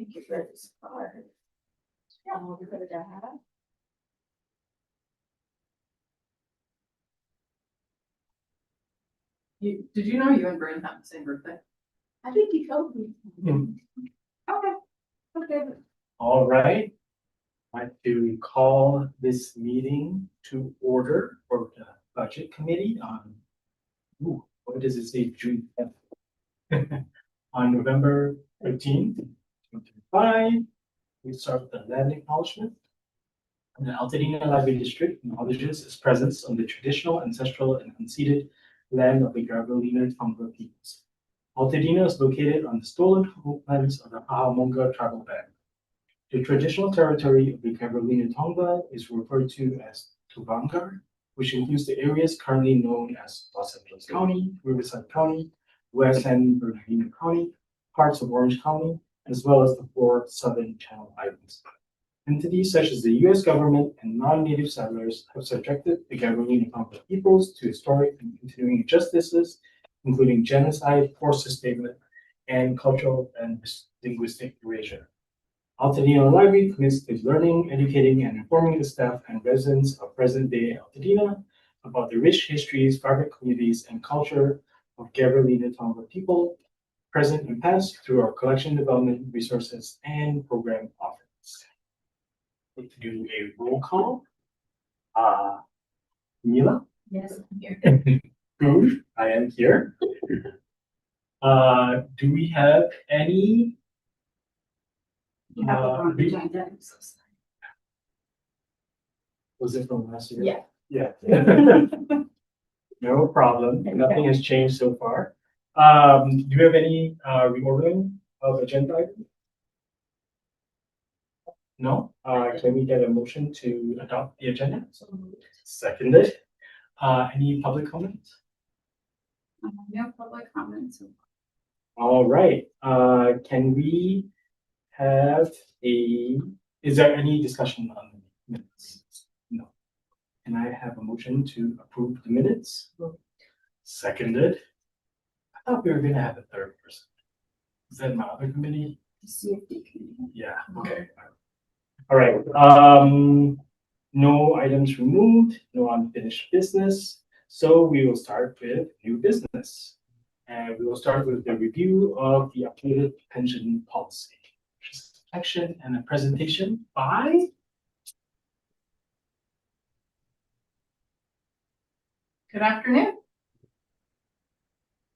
Thank you for this card. We'll give it a data. Did you know you and Bryn have the same birthday? I think you told me. Okay. Okay. All right. I'd like to call this meeting to order for the budget committee on, what does it say, June 10th? On November 13th, 2025, we start with the land acknowledgement. The Altadena Library District acknowledges its presence on the traditional, ancestral, and unceded land of the Gabrielino Tonga peoples. Altadena is located on the stolen homelands of the Ahamonga tribal band. The traditional territory of the Gabrielino Tonga is referred to as Tuvangar, which includes the areas currently known as Los Angeles County, Riverside County, West San Bernardino County, parts of Orange County, as well as the 4 Southern Channel Islands. Entities such as the U.S. government and non-native settlers have subjected the Gabrielino Tonga peoples to historic and continuing injustices, including genocide, forced enslavement, and cultural and linguistic erasure. Altadena Library commits to learning, educating, and informing the staff and residents of present-day Altadena about the rich histories, vibrant communities, and culture of Gabrielino Tonga people, present and past, through our collection development resources and program offerings. To do a roll call. Mila? Yes, I'm here. Good, I am here. Do we have any? You have it on the agenda. I'm so sorry. Was it from last year? Yeah. Yeah. No problem. Nothing has changed so far. Do you have any reordering of agenda items? No? Can we get a motion to adopt the agenda? Seconded. Any public comments? No public comments. All right. Can we have is there any discussion on the minutes? No. Can I have a motion to approve the minutes? Seconded. I thought we were gonna have a third person. Is that my other committee? CFD committee. Yeah, okay. All right, no items removed, no unfinished business. So we will start with new business. And we will start with the review of the updated pension policy, which is section and a presentation by. Good afternoon.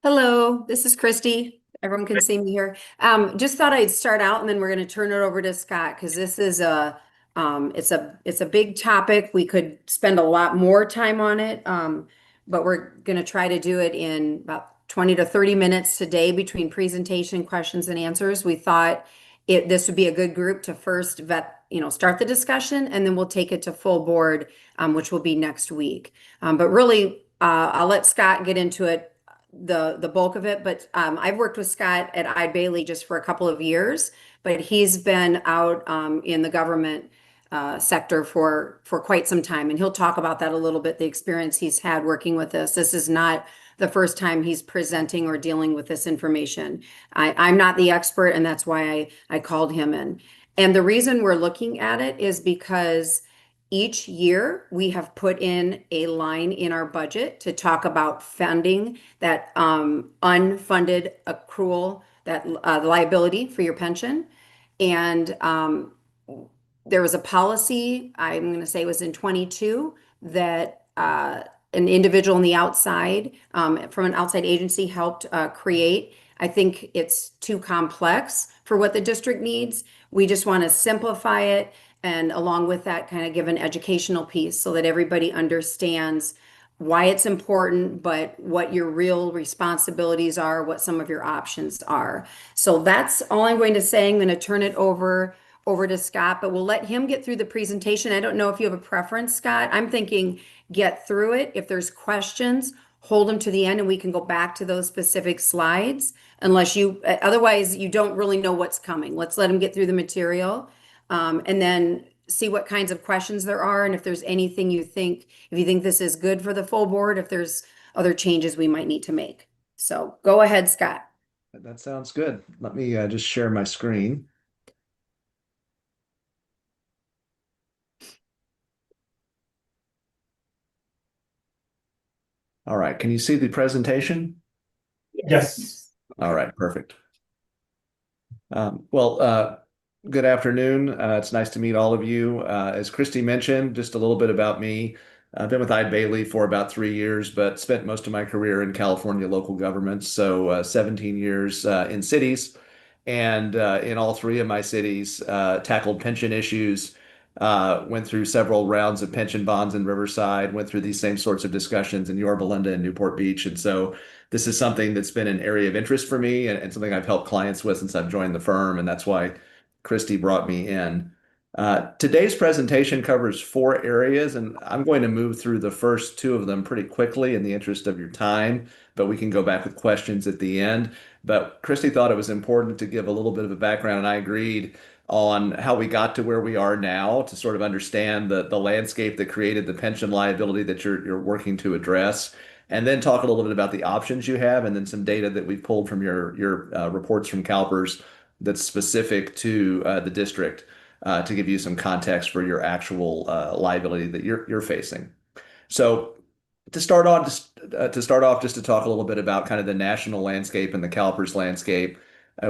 Hello, this is Christy. Everyone can see me here. Just thought I'd start out and then we're going to turn it over to Scott because this is it's a big topic. We could spend a lot more time on it, but we're going to try to do it in about 20 to 30 minutes today between presentation, questions, and answers. We thought this would be a good group to first start the discussion, and then we'll take it to full board, which will be next week. But really, I'll let Scott get into it, the bulk of it. But I've worked with Scott at Eide Bailly just for a couple of years, but he's been out in the government sector for quite some time, and he'll talk about that a little bit, the experience he's had working with this. This is not the first time he's presenting or dealing with this information. I'm not the expert, and that's why I called him in. And the reason we're looking at it is because each year we have put in a line in our budget to talk about funding that unfunded accrual, that liability for your pension. And there was a policy, I'm going to say it was in 22, that an individual on the outside, from an outside agency, helped create. I think it's too complex for what the district needs. We just want to simplify it, and along with that, kind of give an educational piece so that everybody understands why it's important, but what your real responsibilities are, what some of your options are. So that's all I'm going to say. I'm going to turn it over to Scott, but we'll let him get through the presentation. I don't know if you have a preference, Scott. I'm thinking get through it. If there's questions, hold them to the end and we can go back to those specific slides, otherwise you don't really know what's coming. Let's let him get through the material, and then see what kinds of questions there are. And if there's anything if you think this is good for the full board, if there's other changes we might need to make. So go ahead, Scott. That sounds good. Let me just share my screen. All right, can you see the presentation? Yes. All right, perfect. Well, good afternoon. It's nice to meet all of you. As Christy mentioned, just a little bit about me. I've been with Eide Bailly for about 3 years, but spent most of my career in California local governments. So 17 years in cities. And in all three of my cities, tackled pension issues, went through several rounds of pension bonds in Riverside, went through these same sorts of discussions in Yorba Linda and Newport Beach. And so this is something that's been an area of interest for me and something I've helped clients with since I've joined the firm. And that's why Christy brought me in. Today's presentation covers 4 areas, and I'm going to move through the first 2 of them pretty quickly in the interest of your time, but we can go back with questions at the end. But Christy thought it was important to give a little bit of a background, and I agreed on how we got to where we are now to sort of understand the landscape that created the pension liability that you're working to address, and then talk a little bit about the options you have, and then some data that we've pulled from your reports from CalPERS that's specific to the district to give you some context for your actual liability that you're facing. So to start off, just to talk a little bit about kind of the national landscape and the CalPERS landscape,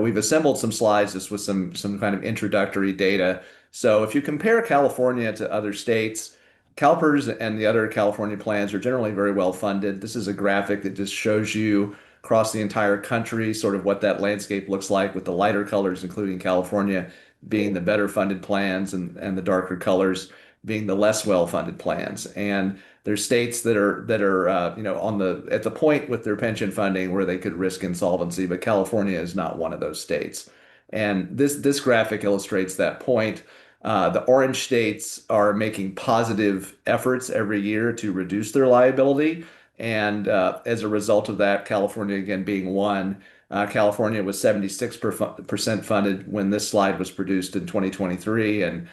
we've assembled some slides just with some kind of introductory data. So if you compare California to other states, CalPERS and the other California plans are generally very well funded. This is a graphic that just shows you across the entire country sort of what that landscape looks like, with the lighter colors, including California, being the better funded plans, and the darker colors being the less well funded plans. And there's states that are at the point with their pension funding where they could risk insolvency, but California is not one of those states. And this graphic illustrates that point. The orange states are making positive efforts every year to reduce their liability. And as a result of that, California again being one, California was 76% funded when this slide was produced in 2023. And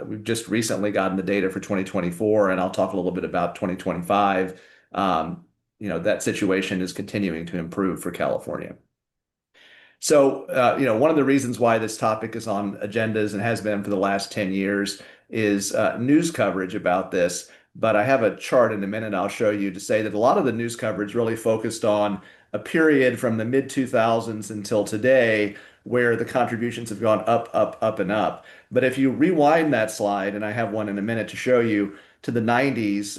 we've just recently gotten the data for 2024, and I'll talk a little bit about 2025. That situation is continuing to improve for California. So, one of the reasons why this topic is on agendas and has been for the last 10 years is news coverage about this. But I have a chart in a minute I'll show you to say that a lot of the news coverage really focused on a period from the mid-2000s until today where the contributions have gone up, up, up, and up. But if you rewind that slide, and I have one in a minute to show you, to the 90s,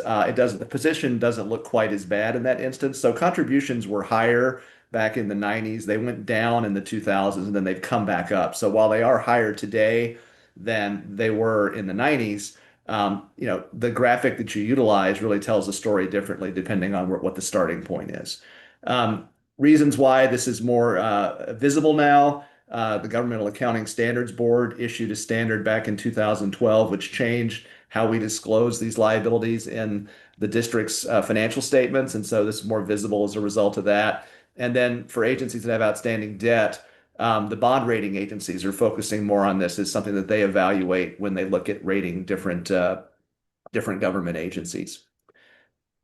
the position doesn't look quite as bad in that instance. So contributions were higher back in the 90s. They went down in the 2000s, and then they've come back up. So while they are higher today than they were in the 90s, the graphic that you utilize really tells the story differently depending on what the starting point is. Reasons why this is more visible now. The Governmental Accounting Standards Board issued a standard back in 2012, which changed how we disclose these liabilities in the district's financial statements. And so this is more visible as a result of that. And then for agencies that have outstanding debt, the bond rating agencies are focusing more on this as something that they evaluate when they look at rating different government agencies.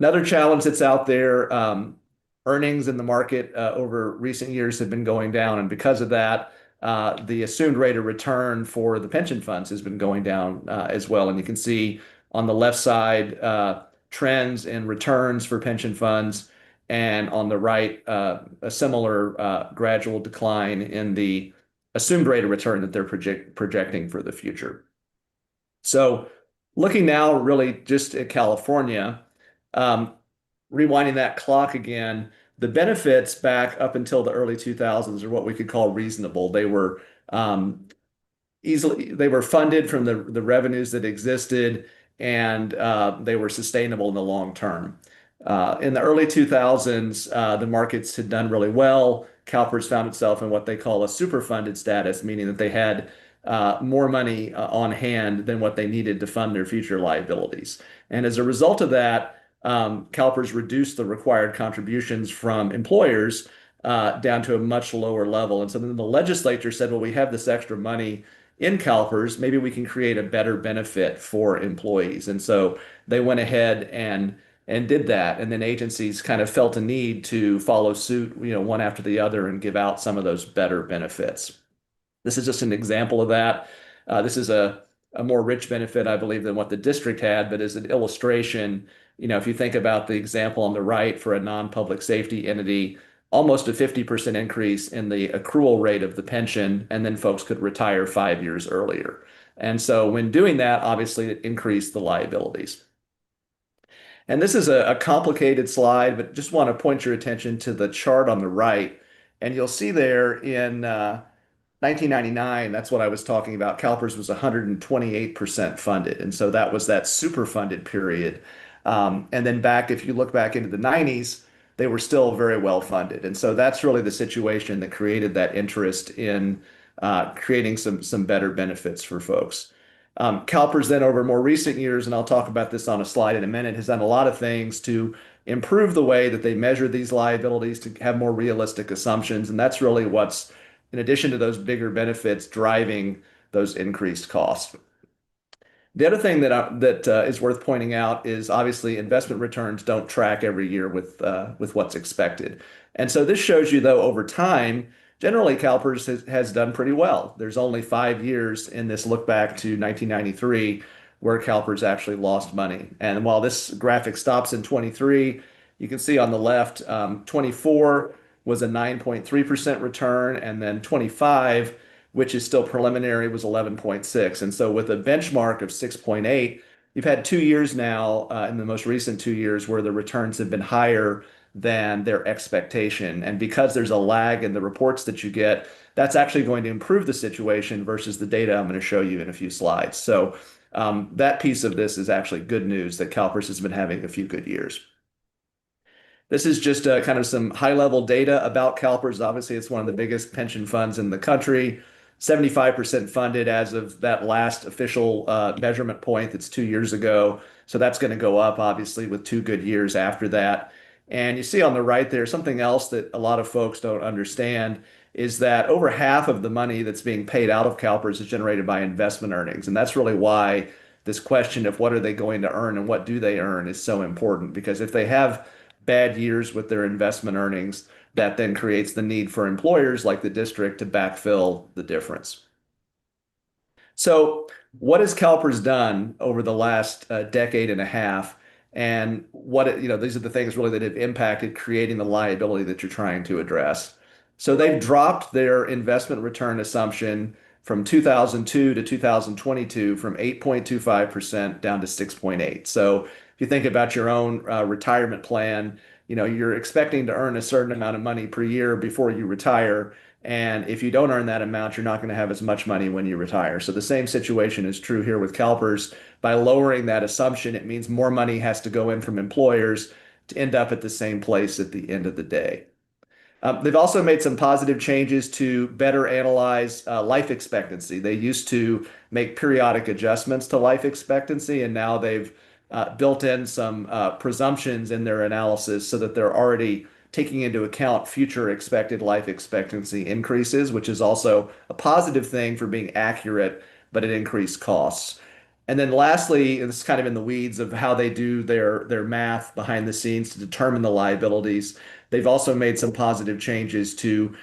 Another challenge that's out there, earnings in the market over recent years have been going down, and because of that, the assumed rate of return for the pension funds has been going down as well. And you can see on the left side trends in returns for pension funds, and on the right a similar gradual decline in the assumed rate of return that they're projecting for the future. So looking now really just at California, rewinding that clock again, the benefits back up until the early 2000s are what we could call reasonable. They were funded from the revenues that existed, and they were sustainable in the long term. In the early 2000s, the markets had done really well. CalPERS found itself in what they call a superfunded status, meaning that they had more money on hand than what they needed to fund their future liabilities. And as a result of that, CalPERS reduced the required contributions from employers down to a much lower level. And so then the legislature said, well, we have this extra money in CalPERS, maybe we can create a better benefit for employees. And so they went ahead and did that. And then agencies kind of felt a need to follow suit, one after the other, and give out some of those better benefits. This is just an example of that. This is a more rich benefit, I believe, than what the district had, but as an illustration, if you think about the example on the right for a non-public safety entity, almost a 50% increase in the accrual rate of the pension, and then folks could retire 5 years earlier. And so when doing that, obviously it increased the liabilities. And this is a complicated slide, but just want to point your attention to the chart on the right. And you'll see there in 1999, that's what I was talking about. CalPERS was 128% funded. And so that was that super funded period. And then if you look back into the 90s, they were still very well funded. And so that's really the situation that created that interest in creating some better benefits for folks. CalPERS then over more recent years, and I'll talk about this on a slide in a minute, has done a lot of things to improve the way that they measure these liabilities to have more realistic assumptions. And that's really what's, in addition to those bigger benefits, driving those increased costs. The other thing that is worth pointing out is obviously investment returns don't track every year with what's expected. And so this shows you, though, over time, generally CalPERS has done pretty well. There's only 5 years in this look back to 1993 where CalPERS actually lost money. And while this graphic stops in 23, you can see on the left, 24 was a 9.3% return, and then 25, which is still preliminary, was 11.6. And so with a benchmark of 6.8, you've had 2 years now, in the most recent 2 years, where the returns have been higher than their expectation. And because there's a lag in the reports that you get, that's actually going to improve the situation versus the data I'm going to show you in a few slides. So that piece of this is actually good news that CalPERS has been having a few good years. This is just kind of some high-level data about CalPERS. Obviously, it's one of the biggest pension funds in the country. 75% funded as of that last official measurement point that's 2 years ago. So that's going to go up, obviously, with 2 good years after that. And you see on the right there, something else that a lot of folks don't understand is that over half of the money that's being paid out of CalPERS is generated by investment earnings. And that's really why this question of what are they going to earn and what do they earn is so important. Because if they have bad years with their investment earnings, that then creates the need for employers like the district to backfill the difference. So what has CalPERS done over the last decade and a half? And these are the things really that have impacted creating the liability that you're trying to address. So they've dropped their investment return assumption from 2002 to 2022 from 8.25% down to 6.8. So if you think about your own retirement plan, you're expecting to earn a certain amount of money per year before you retire. And if you don't earn that amount, you're not going to have as much money when you retire. So the same situation is true here with CalPERS. By lowering that assumption, it means more money has to go in from employers to end up at the same place at the end of the day. They've also made some positive changes to better analyze life expectancy. They used to make periodic adjustments to life expectancy, and now they've built in some presumptions in their analysis so that they're already taking into account future expected life expectancy increases, which is also a positive thing for being accurate, but at increased costs. And then lastly, and this is kind of in the weeds of how they do their math behind the scenes to determine the liabilities. They've also made some positive changes to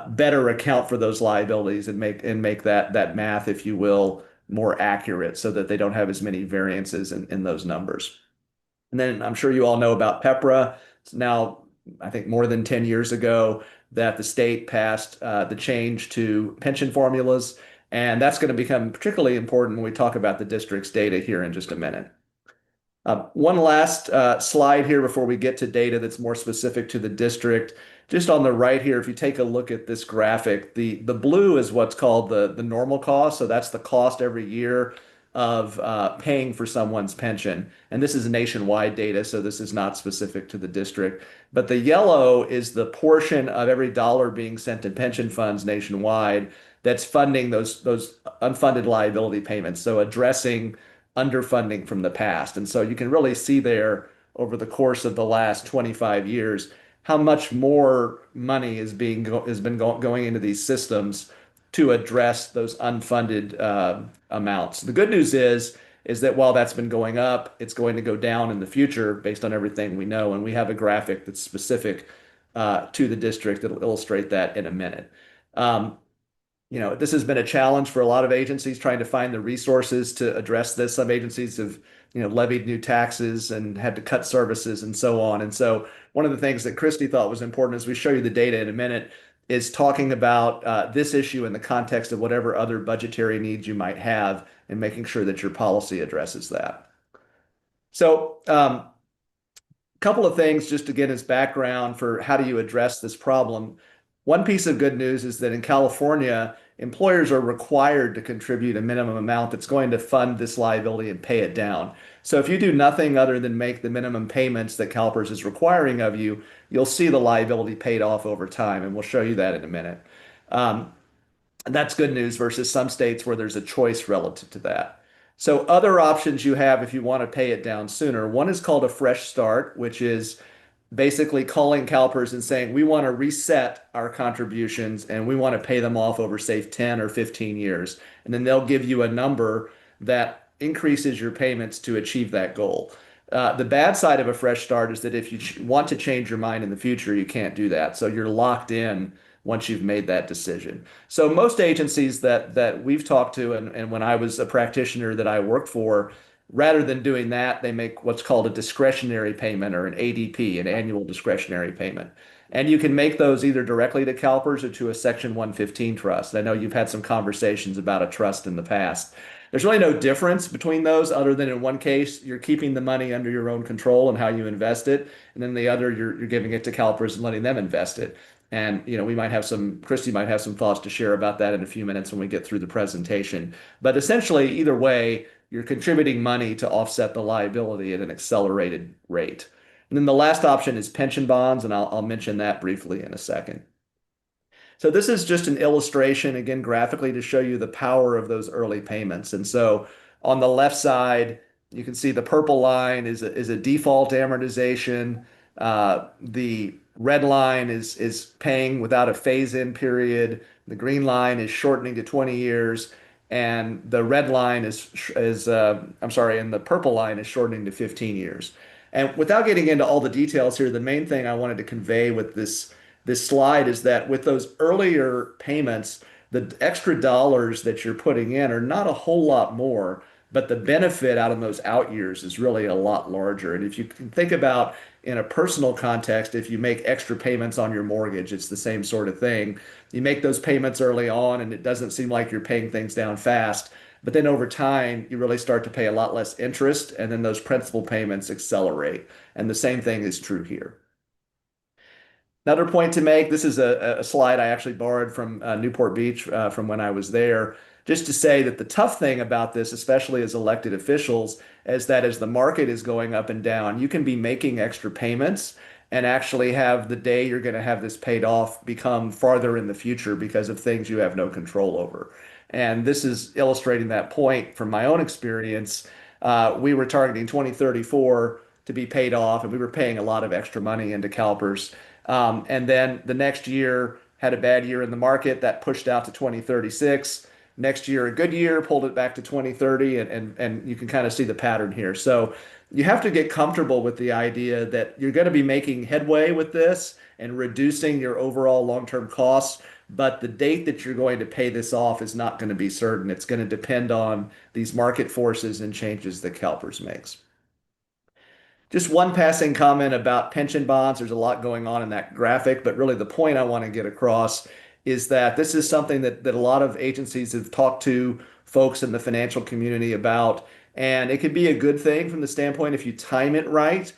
better account for those liabilities and make that math, if you will, more accurate so that they don't have as many variances in those numbers. And then I'm sure you all know about PEPRA. It's now, I think, more than 10 years ago that the state passed the change to pension formulas. And that's going to become particularly important when we talk about the district's data here in just a minute. One last slide here before we get to data that's more specific to the district. Just on the right here, if you take a look at this graphic, the blue is what's called the normal cost. So that's the cost every year of paying for someone's pension. And this is nationwide data, so this is not specific to the district. But the yellow is the portion of every dollar being sent to pension funds nationwide that's funding those unfunded liability payments. So addressing underfunding from the past. And so you can really see there over the course of the last 25 years how much more money has been going into these systems to address those unfunded amounts. The good news is that while that's been going up, it's going to go down in the future based on everything we know. And we have a graphic that's specific to the district that'll illustrate that in a minute. This has been a challenge for a lot of agencies trying to find the resources to address this. Some agencies have levied new taxes and had to cut services and so on. And so one of the things that Christy thought was important, as we show you the data in a minute, is talking about this issue in the context of whatever other budgetary needs you might have and making sure that your policy addresses that. So couple of things just to get as background for how do you address this problem. One piece of good news is that in California, employers are required to contribute a minimum amount that's going to fund this liability and pay it down. So if you do nothing other than make the minimum payments that CalPERS is requiring of you, you'll see the liability paid off over time, and we'll show you that in a minute. And that's good news versus some states where there's a choice relative to that. So other options you have if you want to pay it down sooner. One is called a fresh start, which is basically calling CalPERS and saying, we want to reset our contributions and we want to pay them off over, say, 10 or 15 years. And then they'll give you a number that increases your payments to achieve that goal. The bad side of a fresh start is that if you want to change your mind in the future, you can't do that. So you're locked in once you've made that decision. So most agencies that we've talked to, and when I was a practitioner that I worked for, rather than doing that, they make what's called a discretionary payment or an ADP, an annual discretionary payment. And you can make those either directly to CalPERS or to a Section 115 trust. I know you've had some conversations about a trust in the past. There's really no difference between those other than in one case, you're keeping the money under your own control and how you invest it. And then the other, you're giving it to CalPERS and letting them invest it. And, we might have Christy might have some thoughts to share about that in a few minutes when we get through the presentation. But essentially, either way, you're contributing money to offset the liability at an accelerated rate. And then the last option is pension bonds, and I'll mention that briefly in a second. So this is just an illustration, again, graphically to show you the power of those early payments. And so on the left side, you can see the purple line is a default amortization. The red line is paying without a phase-in period. The green line is shortening to 20 years. And the red line and the purple line is shortening to 15 years. And without getting into all the details here, the main thing I wanted to convey with this slide is that with those earlier payments, the extra dollars that you're putting in are not a whole lot more, but the benefit out of those out years is really a lot larger. And if you can think about in a personal context, if you make extra payments on your mortgage, it's the same sort of thing. You make those payments early on and it doesn't seem like you're paying things down fast, but then over time, you really start to pay a lot less interest and then those principal payments accelerate. And the same thing is true here. Another point to make, this is a slide I actually borrowed from Newport Beach from when I was there, just to say that the tough thing about this, especially as elected officials, is that as the market is going up and down, you can be making extra payments and actually have the day you're going to have this paid off become farther in the future because of things you have no control over. And this is illustrating that point from my own experience. We were targeting 2034 to be paid off, and we were paying a lot of extra money into CalPERS. And then the next year had a bad year in the market that pushed out to 2036. Next year, a good year, pulled it back to 2030, and you can kind of see the pattern here. So you have to get comfortable with the idea that you're going to be making headway with this and reducing your overall long-term costs, but the date that you're going to pay this off is not going to be certain. It's going to depend on these market forces and changes that CalPERS makes. Just one passing comment about pension bonds. There's a lot going on in that graphic, but really the point I want to get across is that this is something that a lot of agencies have talked to folks in the financial community about, and it could be a good thing from the standpoint if you time it right.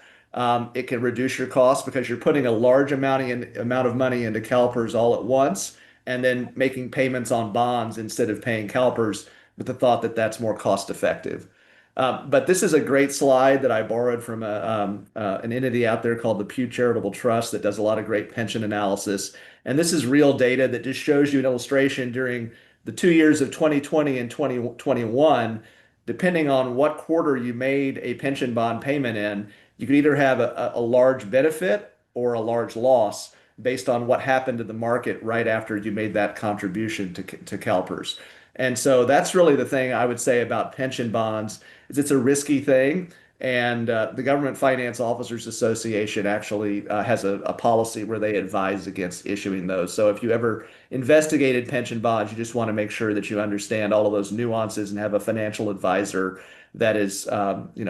It can reduce your costs because you're putting a large amount of money into CalPERS all at once and then making payments on bonds instead of paying CalPERS with the thought that that's more cost effective. But this is a great slide that I borrowed from an entity out there called the Pew Charitable Trust that does a lot of great pension analysis. And this is real data that just shows you an illustration during the 2 years of 2020 and 2021. Depending on what quarter you made a pension bond payment in, you could either have a large benefit or a large loss based on what happened to the market right after you made that contribution to CalPERS. And so that's really the thing I would say about pension bonds is it's a risky thing. And the Government Finance Officers Association actually has a policy where they advise against issuing those. So if you ever investigated pension bonds, you just want to make sure that you understand all of those nuances and have a financial advisor that is,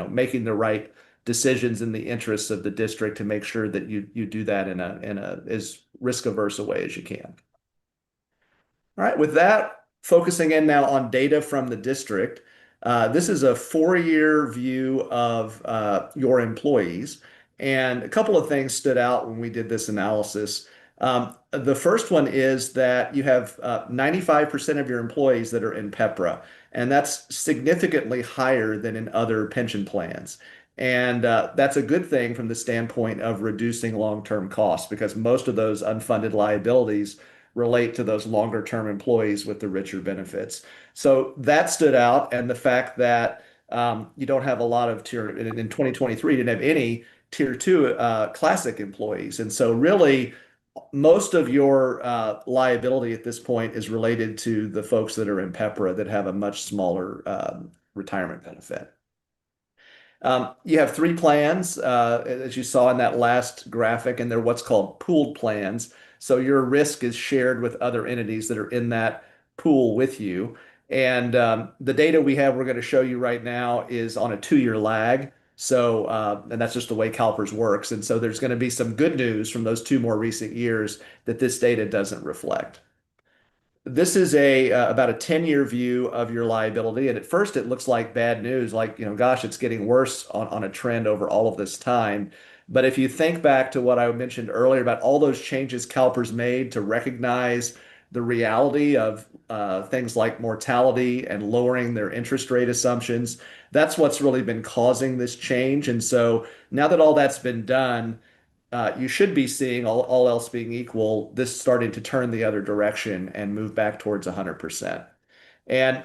making the right decisions in the interests of the district to make sure that you do that in a as risk averse a way as you can. All right, with that, focusing in now on data from the district. This is a 4-year view of your employees. And a couple of things stood out when we did this analysis. The first one is that you have 95% of your employees that are in PEPRA, and that's significantly higher than in other pension plans. And that's a good thing from the standpoint of reducing long-term costs because most of those unfunded liabilities relate to those longer-term employees with the richer benefits. So that stood out, and the fact that you don't have a lot of in 2023, you didn't have any Tier 2 classic employees. And so really, most of your liability at this point is related to the folks that are in PEPRA that have a much smaller retirement benefit. You have 3 plans, as you saw in that last graphic, and they're what's called pooled plans. So your risk is shared with other entities that are in that pool with you. And the data we have, we're going to show you right now, is on a 2-year lag. So, and that's just the way CalPERS works. And so there's going to be some good news from those 2 more recent years that this data doesn't reflect. This is about a 10-year view of your liability. And at first it looks like bad news, like, gosh, it's getting worse on a trend over all of this time. But if you think back to what I mentioned earlier about all those changes CalPERS made to recognize the reality of things like mortality and lowering their interest rate assumptions, that's what's really been causing this change. And so now that all that's been done, you should be seeing, all else being equal, this starting to turn the other direction and move back towards 100%. And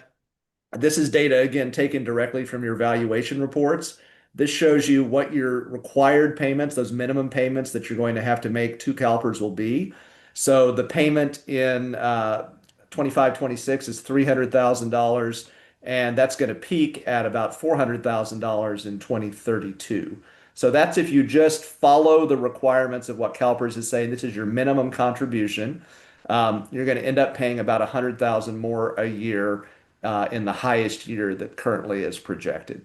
this is data, again, taken directly from your valuation reports. This shows you what your required payments, those minimum payments that you're going to have to make to CalPERS will be. So the payment in 25-26 is $300,000, and that's going to peak at about $400,000 in 2032. So that's if you just follow the requirements of what CalPERS is saying. This is your minimum contribution. You're going to end up paying about $100,000 more a year in the highest year that currently is projected.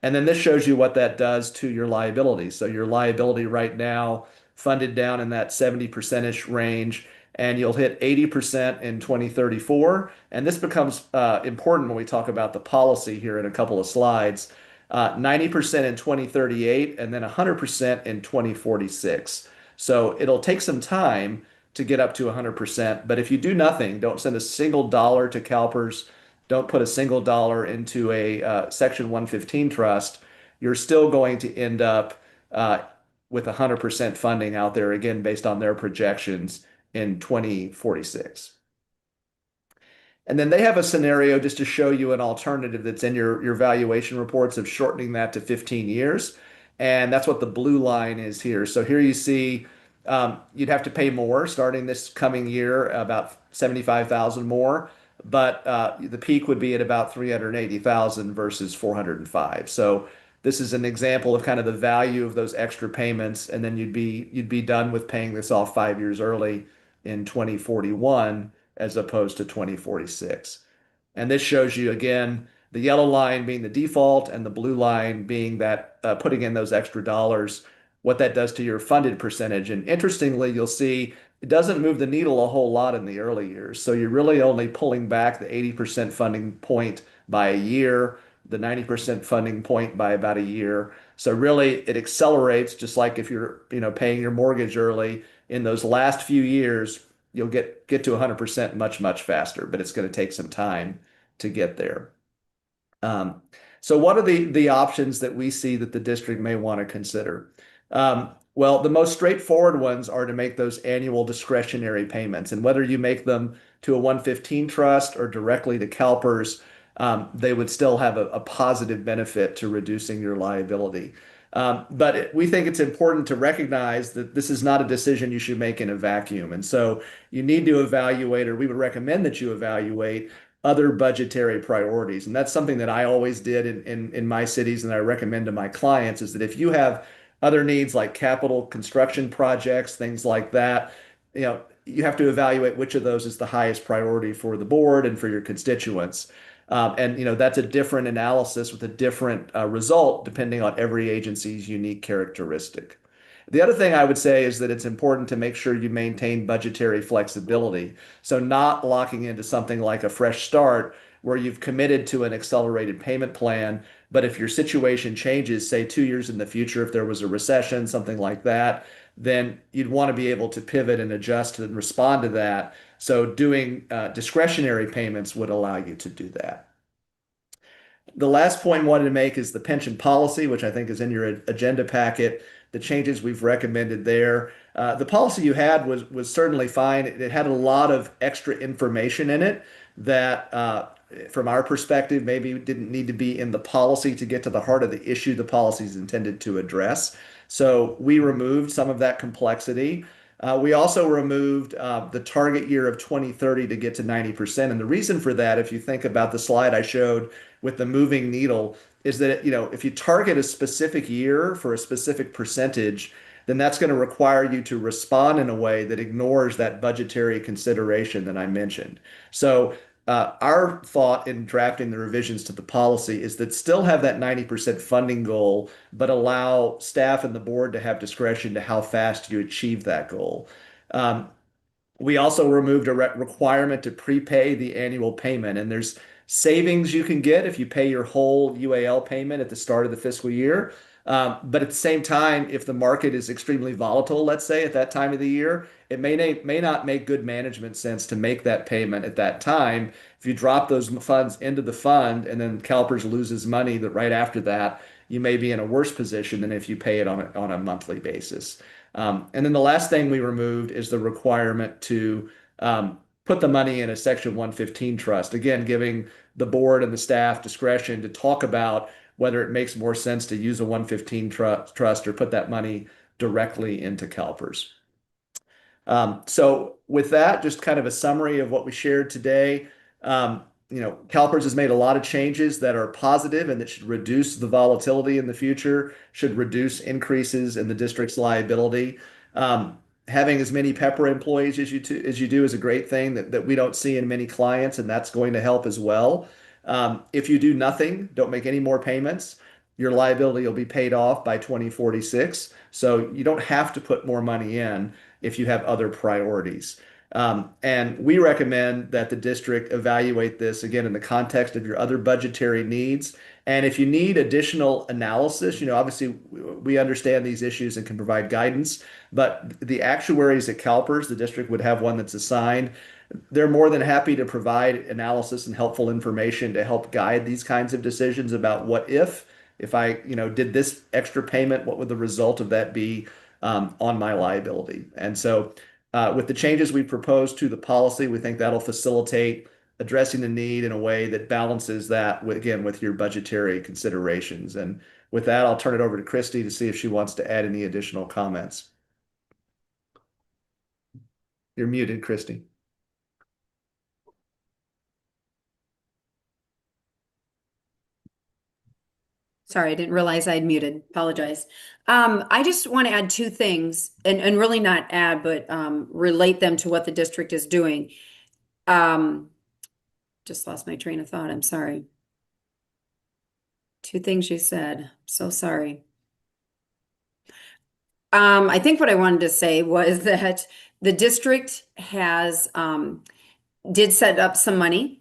And then this shows you what that does to your liability. So your liability right now funded down in that 70%-ish range, and you'll hit 80% in 2034. And this becomes important when we talk about the policy here in a couple of slides. 90% in 2038, and then 100% in 2046. So it'll take some time to get up to 100%. But if you do nothing, don't send a single dollar to CalPERS, don't put a single dollar into a Section 115 trust, you're still going to end up with 100% funding out there, again, based on their projections in 2046. And then they have a scenario just to show you an alternative that's in your valuation reports of shortening that to 15 years. And that's what the blue line is here. So here you see you'd have to pay more starting this coming year, about $75,000 more. But the peak would be at about $380,000 versus $405,000. So this is an example of kind of the value of those extra payments. And then you'd be done with paying this off 5 years early in 2041 as opposed to 2046. And this shows you, again, the yellow line being the default and the blue line being that putting in those extra dollars, what that does to your funded percentage. And interestingly, you'll see it doesn't move the needle a whole lot in the early years. So you're really only pulling back the 80% funding point by a year, the 90% funding point by about a year. So really it accelerates, just like if you're paying your mortgage early. In those last few years, you'll get to 100% much faster, but it's going to take some time to get there. So what are the options that we see that the district may want to consider? Well, the most straightforward ones are to make those annual discretionary payments. And whether you make them to a 115 trust or directly to CalPERS, they would still have a positive benefit to reducing your liability. But we think it's important to recognize that this is not a decision you should make in a vacuum. And so you need to evaluate, or we would recommend that you evaluate other budgetary priorities. And that's something that I always did in my cities, and I recommend to my clients, is that if you have other needs like capital construction projects, things like that, you have to evaluate which of those is the highest priority for the board and for your constituents. And that's a different analysis with a different result depending on every agency's unique characteristic. The other thing I would say is that it's important to make sure you maintain budgetary flexibility. So not locking into something like a fresh start where you've committed to an accelerated payment plan, but if your situation changes, say 2 years in the future, if there was a recession, something like that, then you'd want to be able to pivot and adjust and respond to that. So doing discretionary payments would allow you to do that. The last point I wanted to make is the pension policy, which I think is in your agenda packet. The changes we've recommended there. The policy you had was certainly fine. It had a lot of extra information in it that, from our perspective, maybe didn't need to be in the policy to get to the heart of the issue the policy is intended to address. So we removed some of that complexity. We also removed the target year of 2030 to get to 90%. And the reason for that, if you think about the slide I showed with the moving needle, is that if you target a specific year for a specific percentage, then that's going to require you to respond in a way that ignores that budgetary consideration that I mentioned. So our thought in drafting the revisions to the policy is that still have that 90% funding goal, but allow staff and the board to have discretion to how fast you achieve that goal. We also removed a requirement to prepay the annual payment, and there's savings you can get if you pay your whole UAL payment at the start of the fiscal year. But at the same time, if the market is extremely volatile, let's say at that time of the year, it may not make good management sense to make that payment at that time. If you drop those funds into the fund and then CalPERS loses money right after that, you may be in a worse position than if you pay it on a monthly basis. And then the last thing we removed is the requirement to put the money in a Section 115 trust, again, giving the board and the staff discretion to talk about whether it makes more sense to use a 115 trust or put that money directly into CalPERS. So with that, just kind of a summary of what we shared today. CalPERS has made a lot of changes that are positive and that should reduce the volatility in the future, should reduce increases in the district's liability. Having as many PEPRA employees as you do is a great thing that we don't see in many clients, and that's going to help as well. If you do nothing, don't make any more payments, your liability will be paid off by 2046. So you don't have to put more money in if you have other priorities. And we recommend that the district evaluate this again in the context of your other budgetary needs. And if you need additional analysis, obviously we understand these issues and can provide guidance, but the actuaries at CalPERS, the district would have one that's assigned. They're more than happy to provide analysis and helpful information to help guide these kinds of decisions about what if I, did this extra payment, what would the result of that be on my liability? And so with the changes we proposed to the policy, we think that'll facilitate addressing the need in a way that balances that with your budgetary considerations. And with that, I'll turn it over to Christy to see if she wants to add any additional comments. You're muted, Christy. Sorry, I didn't realize I had muted. Apologize. I just want to add two things and really not add, but relate them to what the district is doing. Just lost my train of thought. I'm sorry. Two things you said. So sorry. I think what I wanted to say was that the district has did set up some money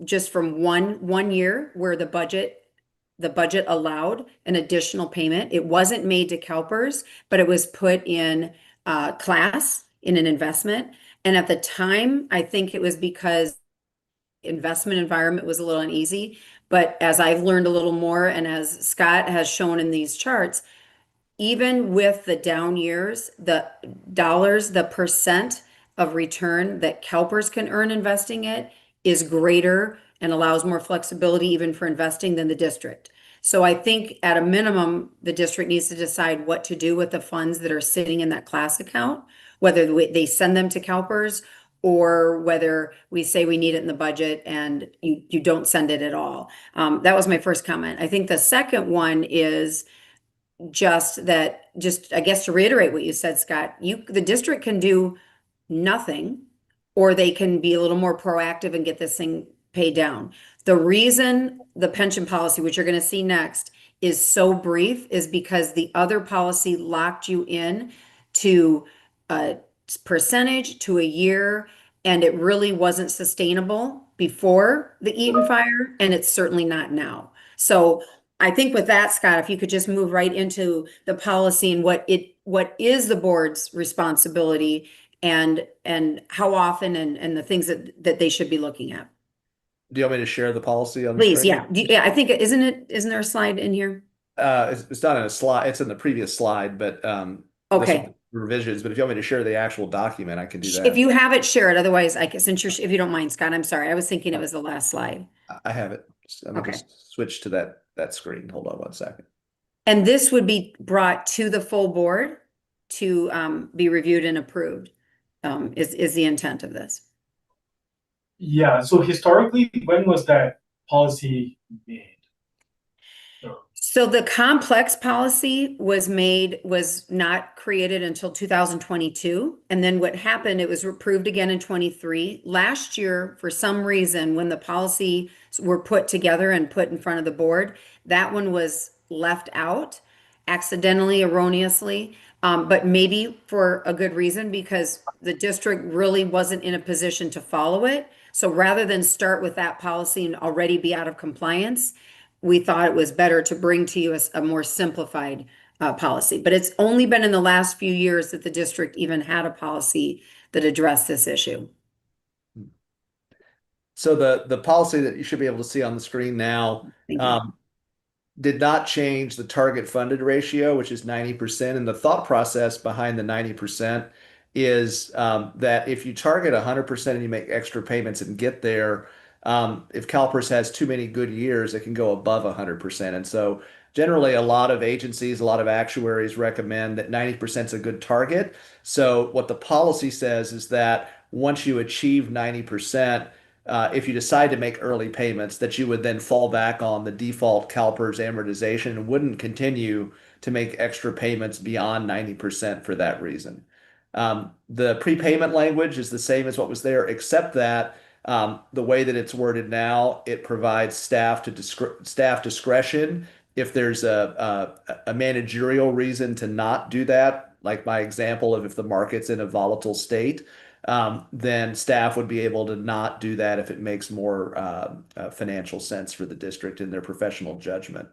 just from one year where the budget allowed an additional payment. It wasn't made to CalPERS, but it was put in class in an investment. And at the time, I think it was because investment environment was a little uneasy. But as I've learned a little more, and as Scott has shown in these charts, even with the down years, the dollars, the percent of return that CalPERS can earn investing it is greater and allows more flexibility even for investing than the district. So I think at a minimum, the district needs to decide what to do with the funds that are sitting in that class account, whether they send them to CalPERS or whether we say we need it in the budget and you don't send it at all. That was my first comment. I think the second one is just, I guess to reiterate what you said, Scott, the district can do nothing, or they can be a little more proactive and get this thing paid down. The reason the pension policy, which you're going to see next, is so brief is because the other policy locked you in to a percentage, to a year, and it really wasn't sustainable before the Eaton fire, and it's certainly not now. So I think with that, Scott, if you could just move right into the policy and what is the board's responsibility and how often and the things that they should be looking at. Do you want me to share the policy on the Please, screen? yeah. I think, isn't there a slide in here? It's not in a slide, it's in the previous slide, but this Okay. is revisions, but if you want me to share the actual document, I can do that. If you have it, share it. Otherwise, I guess, if you don't mind, Scott, I'm sorry. I was thinking it was the last slide. I have it. Let me Okay. just switch to that screen. Hold on one second. And this would be brought to the full board to be reviewed and approved, is the intent of this. Yeah, so historically, when was that policy made? So the complex policy was not created until 2022. And then what happened, it was approved again in 23. Last year, for some reason, when the policies were put together and put in front of the board, that one was left out accidentally, erroneously, but maybe for a good reason, because the district really wasn't in a position to follow it. So rather than start with that policy and already be out of compliance, we thought it was better to bring to you a more simplified policy. But it's only been in the last few years that the district even had a policy that addressed this issue. So the policy that you should be able to see on the screen now Thank you. did not change the target funded ratio, which is 90%. And the thought process behind the 90% is that if you target 100% and you make extra payments and get there, if CalPERS has too many good years, it can go above 100%. And so generally a lot of agencies, a lot of actuaries recommend that 90% is a good target. So what the policy says is that once you achieve 90%, if you decide to make early payments, that you would then fall back on the default CalPERS amortization and wouldn't continue to make extra payments beyond 90% for that reason. The prepayment language is the same as what was there, except that the way that it's worded now, it provides staff discretion if there's a managerial reason to not do that. Like my example of if the market's in a volatile state, then staff would be able to not do that if it makes more financial sense for the district in their professional judgment.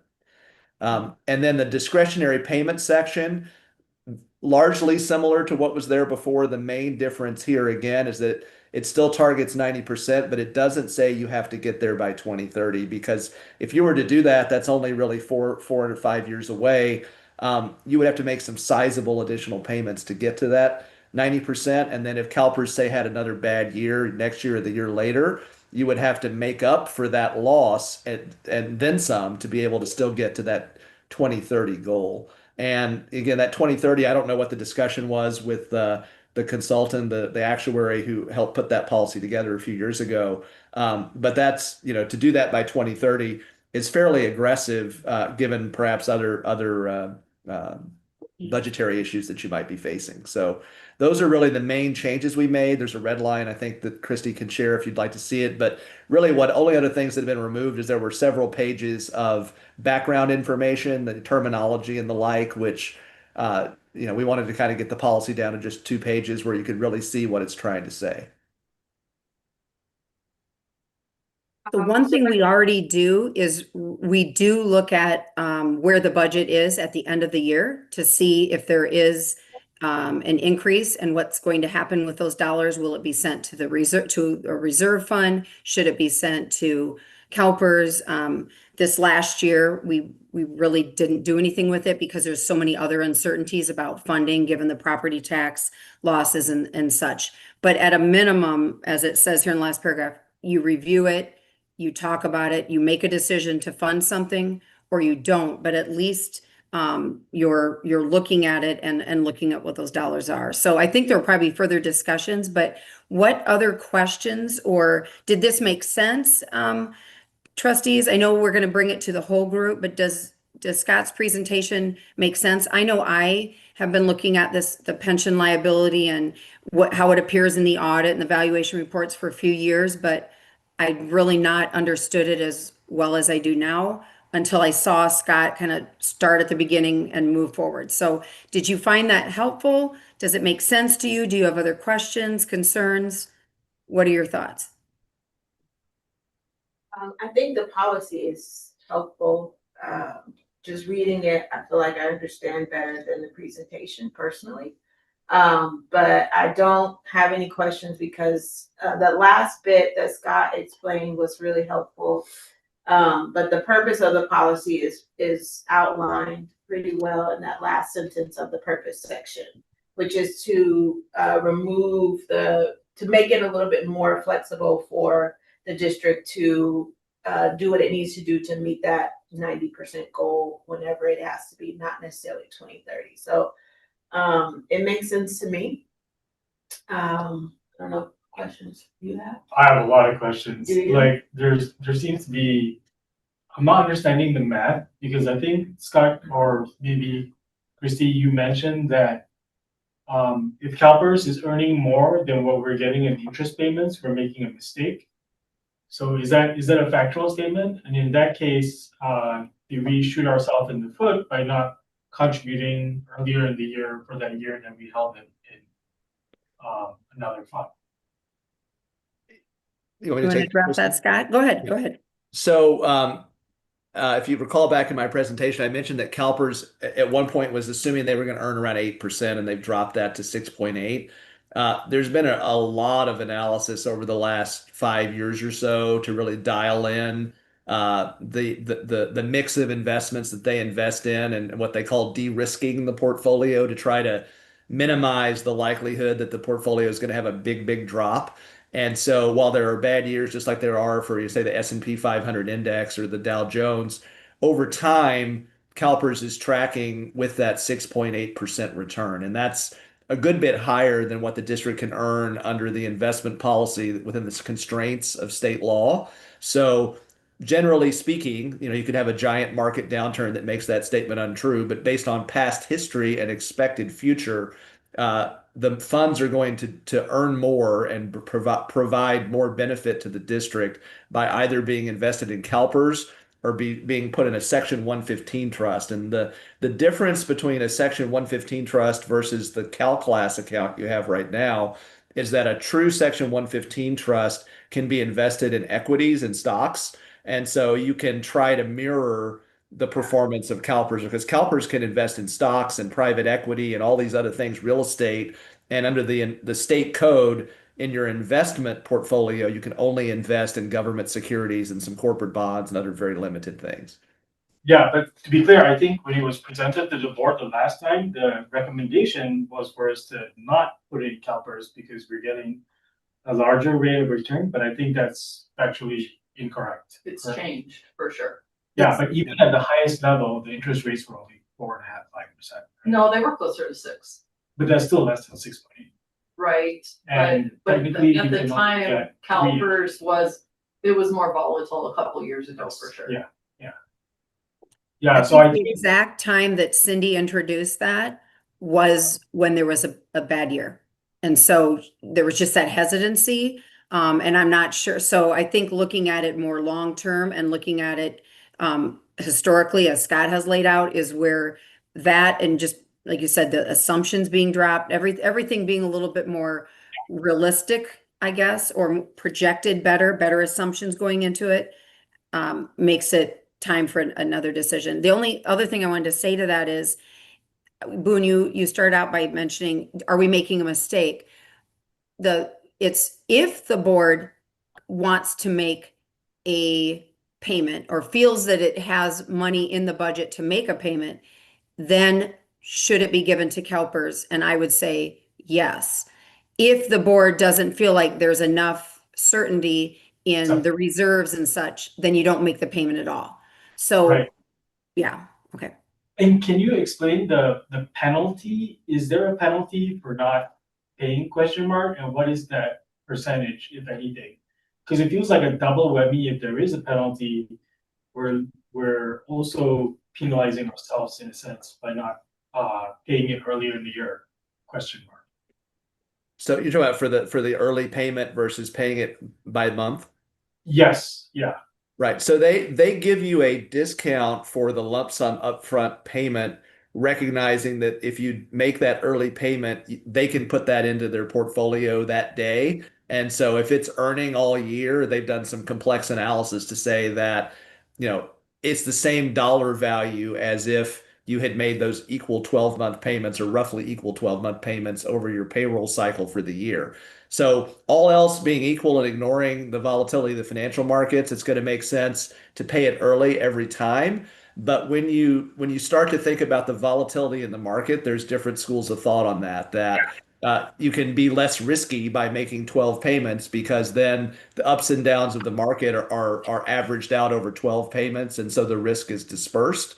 And then the discretionary payment section, largely similar to what was there before. The main difference here again is that it still targets 90%, but it doesn't say you have to get there by 2030, because if you were to do that, that's only really 4 or 5 years away. You would have to make some sizable additional payments to get to that 90%. And then if CalPERS, say, had another bad year next year or the year later, you would have to make up for that loss and then some to be able to still get to that 2030 goal. And again, that 2030, I don't know what the discussion was with the consultant, the actuary who helped put that policy together a few years ago. But that's, to do that by 2030 is fairly aggressive, given perhaps other budgetary issues that you might be facing. So those are really the main changes we made. There's a red line, I think, that Christy can share if you'd like to see it. But really what only other things that have been removed is there were several pages of background information, the terminology and the like, which, we wanted to kind of get the policy down to just 2 pages where you could really see what it's trying to say. The one thing we already do is we do look at where the budget is at the end of the year to see if there is an increase and what's going to happen with those dollars. Will it be sent to a reserve fund? Should it be sent to CalPERS? This last year, we really didn't do anything with it because there's so many other uncertainties about funding, given the property tax losses and such. But at a minimum, as it says here in the last paragraph, you review it, you talk about it, you make a decision to fund something, or you don't. But at least you're looking at it and looking at what those dollars are. So I think there will probably be further discussions, but what other questions, or did this make sense? Trustees, I know we're going to bring it to the whole group, but does Scott's presentation make sense? I know I have been looking at the pension liability and how it appears in the audit and the valuation reports for a few years, but I really not understood it as well as I do now until I saw Scott kind of start at the beginning and move forward. So did you find that helpful? Does it make sense to you? Do you have other questions, concerns? What are your thoughts? I think the policy is helpful. Just reading it, I feel like I understand better than the presentation personally. But I don't have any questions because the last bit that Scott explained was really helpful. But the purpose of the policy is outlined pretty well in that last sentence of the purpose section, which is to to make it a little bit more flexible for the district to do what it needs to do to meet that 90% goal whenever it has to be, not necessarily 2030. So it makes sense to me. I don't know, questions you have? I have a lot of questions. Do you? Like there seems to be, I'm not understanding the math because I think Scott or maybe Christy, you mentioned that if CalPERS is earning more than what we're getting in interest payments, we're making a mistake. So is that a factual statement? And in that case, do we shoot ourselves in the foot by not contributing earlier in the year for that year that we held it in another fund? You want You me want to to take address that, Scott? Go ahead. Go ahead. So, if you recall back in my presentation, I mentioned that CalPERS at one point was assuming they were going to earn around 8%, and they've dropped that to 6.8. There's been a lot of analysis over the last 5 years or so to really dial in the mix of investments that they invest in and what they call de-risking the portfolio to try to minimize the likelihood that the portfolio is going to have a big drop. And so while there are bad years, just like there are for, you say, the S&P 500 index or the Dow Jones, over time, CalPERS is tracking with that 6.8% return. And that's a good bit higher than what the district can earn under the investment policy within the constraints of state law. So generally speaking, you could have a giant market downturn that makes that statement untrue, but based on past history and expected future, the funds are going to earn more and provide more benefit to the district by either being invested in CalPERS or being put in a Section 115 trust. And the difference between a Section 115 trust versus the CalClass account you have right now is that a true Section 115 trust can be invested in equities and stocks. And so you can try to mirror the performance of CalPERS because CalPERS can invest in stocks and private equity and all these other things, real estate. And under the state code, in your investment portfolio, you can only invest in government securities and some corporate bonds and other very limited things. Yeah, but to be clear, I think when it was presented to the board the last time, the recommendation was for us to not put in CalPERS because we're getting a larger rate of return, but I think that's actually incorrect. It's correct? changed for sure. Yeah, but even at the highest level, the interest rates were only 4.5%, 5%. Right? No, they were closer to 6, But that's still less than 6.8. right? And But technically, at you the can time, get CalPERS was more volatile a couple years ago for sure. Yeah. Yeah, so I The think exact time that Cindy introduced that was when there was a bad year. And so there was just that hesitancy. And I'm not sure. So I think looking at it more long-term and looking at it historically, as Scott has laid out, is where that and just, like you said, the assumptions being dropped, everything being a little bit more realistic, I guess, or projected better assumptions going into it, makes it time for another decision. The only other thing I wanted to say to that is, Boone, you started out by mentioning, are we making a mistake? It's if the board wants to make a payment or feels that it has money in the budget to make a payment, then should it be given to CalPERS? And I would say yes. If the board doesn't feel like there's enough certainty in the reserves and such, then you don't make the payment at all. So, Right. Yeah, okay. And can you explain the penalty? Is there a penalty for not paying ? And what is that percentage, if anything? Because it feels like a double whammy. If there is a penalty, we're also penalizing ourselves in a sense by not paying it earlier in the year, question mark. So you're talking about for the early payment versus paying it by month? Yes, yeah, Right. So they give you a discount for the lump sum upfront payment, recognizing that if you make that early payment, they can put that into their portfolio that day. And so if it's earning all year, they've done some complex analysis to say that, you know, it's the same dollar value as if you had made those equal 12-month payments or roughly equal 12-month payments over your payroll cycle for the year. So all else being equal and ignoring the volatility of the financial markets, it's going to make sense to pay it early every time. But when you start to think about the volatility in the market, there's different schools of thought on that. You can be less risky by making 12 payments because then the ups and downs of the market are averaged out over 12 payments, and so the risk is dispersed.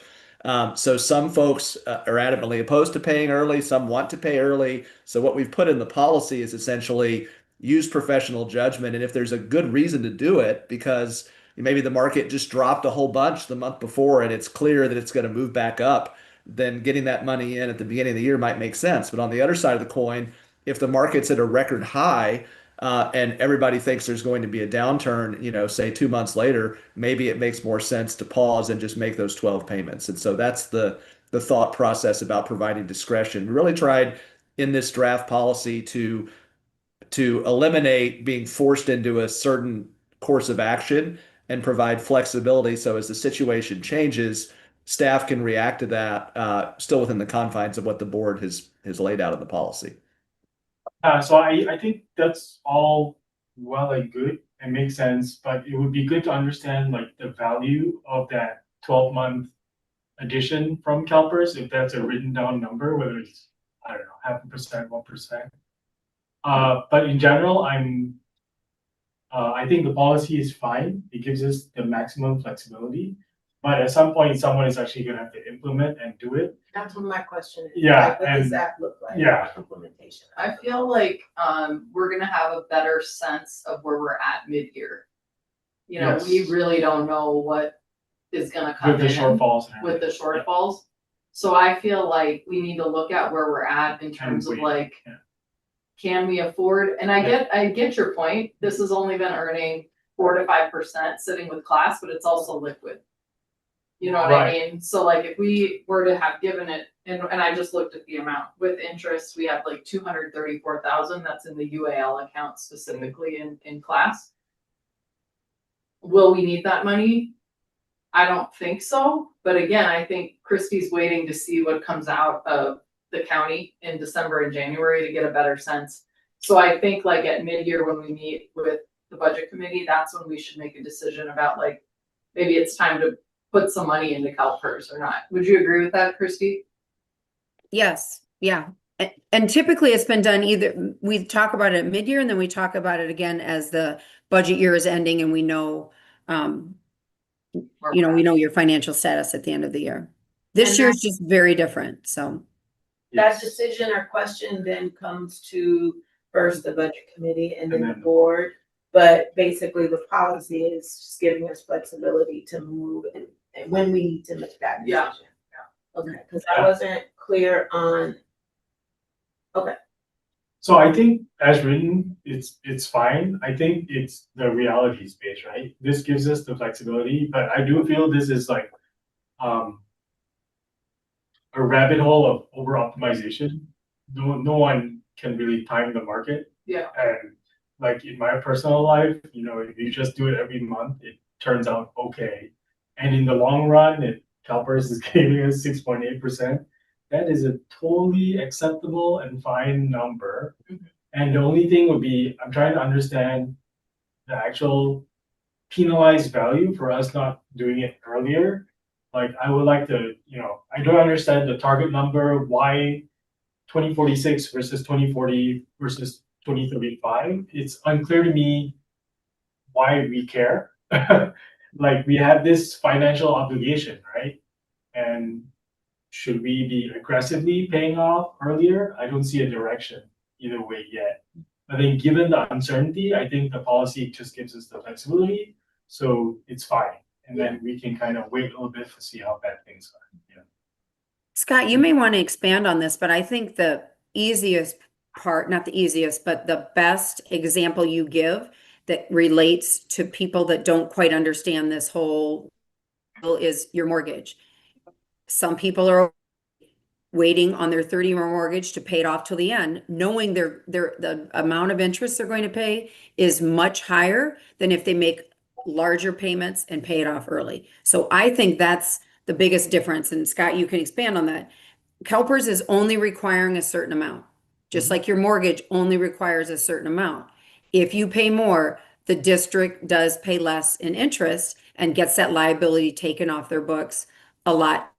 So some folks are adamantly opposed to paying early. Some want to pay early. So what we've put in the policy is essentially use professional judgment. And if there's a good reason to do it, because maybe the market just dropped a whole bunch the month before and it's clear that it's going to move back up, then getting that money in at the beginning of the year might make sense. But on the other side of the coin, if the market's at a record high, and everybody thinks there's going to be a downturn, say 2 months later, maybe it makes more sense to pause and just make those 12 payments. And so that's the thought process about providing discretion. We really tried in this draft policy to eliminate being forced into a certain course of action and provide flexibility. So as the situation changes, staff can react to that still within the confines of what the board has laid out in the policy. So I think that's all well and good and makes sense, but it would be good to understand like the value of that 12-month addition from CalPERS, if that's a written down number, whether it's, I don't know, 0.5%, 1%. But in general, I think the policy is fine. It gives us the maximum flexibility. But at some point, someone is actually going to have to implement and do it. That's what my question is. Yeah, Like, what does and- that look like? yeah. Implementation. I feel like we're gonna have a better sense of where we're at mid-year. You know, we Yes. really don't know what is gonna come With the in shortfalls and with the everything. shortfalls. So I feel like we need to look at where we're at in terms of wait, like, yeah. can we afford, and I get your point, this has only been earning 4 to 5% sitting with class, but it's also liquid. You know what I Right. mean? So like if we were to have given it, and I just looked at the amount with interest, we have like 234,000 that's in the UAL account specifically in class. Will we need that money? I don't think so, but again, I think Christie's waiting to see what comes out of the county in December and January to get a better sense. So I think like at mid-year when we meet with the budget committee, that's when we should make a decision about like, maybe it's time to put some money into CalPERS or not. Would you agree with that, Christy? Yes, yeah. And typically it's been done either, we talk about it at mid-year and then we talk about it again as the budget year is ending and we know, we know your financial status at the end of the year. This And year is just very different, so. That Yes. decision or question then comes to first the budget committee and then And the then- board. But basically the policy is just giving us flexibility to move and when we need to make that Yeah. decision. Okay, because I wasn't clear on, So I think as written, it's fine. I think it's the reality space, right? This gives us the flexibility, but I do feel this is like a rabbit hole of over optimization. No one can really time the market. Yeah. And like in my personal life, if you just do it every month, it turns out okay. And in the long run, if CalPERS is giving us 6.8%, that is a totally acceptable and fine number. Mhm. And the only thing would be, I'm trying to understand the actual penalized value for us not doing it earlier. Like I would like to, I don't understand the target number, why 2046 versus 2040 versus 2035. It's unclear to me why we care. Like we have this financial obligation, right? And should we be aggressively paying off earlier? I don't see a direction either way yet. I think given the uncertainty, I think the policy just gives us the flexibility, so it's fine. And then we can kind of wait a little bit to see how bad things are, you know. Scott, you may want to expand on this, but I think the easiest part, not the easiest, but the best example you give that relates to people that don't quite understand this whole is your mortgage. Some people are waiting on their 30-year mortgage to pay it off till the end, knowing the amount of interest they're going to pay is much higher than if they make larger payments and pay it off early. So I think that's the biggest difference. And Scott, you can expand on that. CalPERS is only requiring a certain amount, just like your mortgage only requires a certain amount. If you pay more, the district does pay less in interest and gets that liability taken off their books a lot.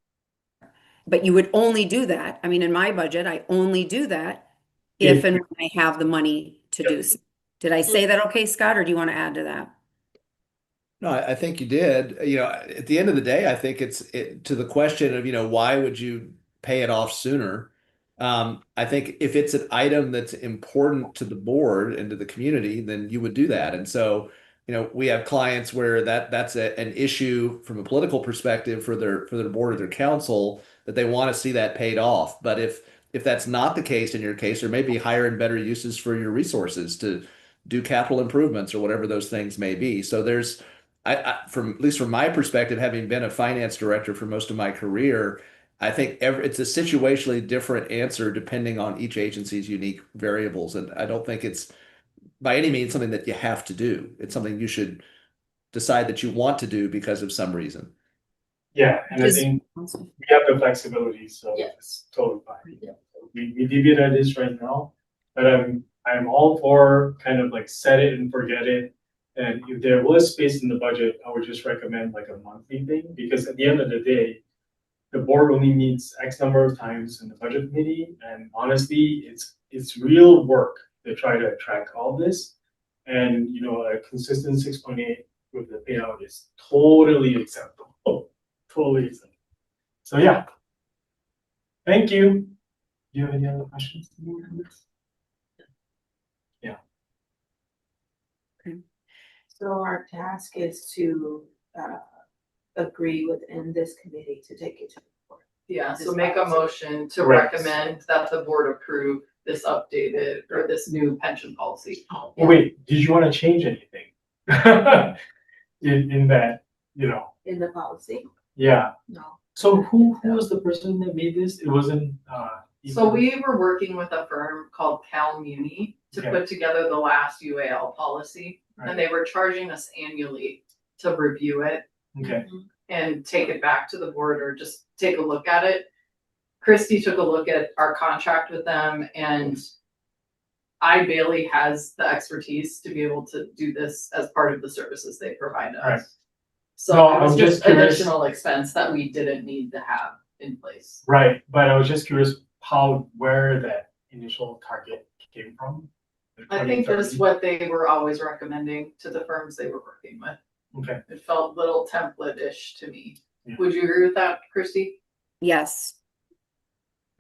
But you would only do that. I mean, in my budget, I only do that if and when I have the money to do so. Did I say that okay, Scott, or do you want to add to that? No, I think you did. You know, at the end of the day, I think to the question of, why would you pay it off sooner? I think if it's an item that's important to the board and to the community, then you would do that. And so, we have clients where that's an issue from a political perspective for their board or their council that they want to see that paid off. But if that's not the case in your case, there may be higher and better uses for your resources to do capital improvements or whatever those things may be. So there's from at least from my perspective, having been a finance director for most of my career, I think it's a situationally different answer depending on each agency's unique variables. And I don't think it's by any means something that you have to do. It's something you should decide that you want to do because of some reason. Yeah, and I think we have the flexibility, so Yeah. it's totally fine. Yeah. We leave it as is right now, but I'm all for kind of like set it and forget it. And if there was space in the budget, I would just recommend like a monthly thing, because at the end of the day, the board only meets X number of times in the budget committee, and honestly, it's real work to try to track all this. And a consistent 6.8 with the payout is totally acceptable. Totally acceptable. So yeah. Thank you. Do you have any other questions? Yeah. So our task is to agree within this committee to take it to the board. Yeah, so This make a policy. motion to Correct. recommend that the board approve this updated or this new pension policy. Oh, wait, did you want to change anything? in that, In the policy? yeah. No. So who was the person that made this? It wasn't So we were working with a firm called Cal Muni to Okay. put together the last UAL policy. Right. And they were charging us annually to review it Okay. and take it back to the board or just take a look at it. Christy took a look at our contract with them, and Bailey has the expertise to be able to do this as part of the services they provide Right. us. So No, it was I'm just just curious. additional expense that we didn't need to have in place. Right, but I was just curious where that initial target came from. The I think 20, just what they were always recommending to the firms they were working with. Okay. It felt little template-ish to me. Yeah. Would you agree with that, Christy? Yes.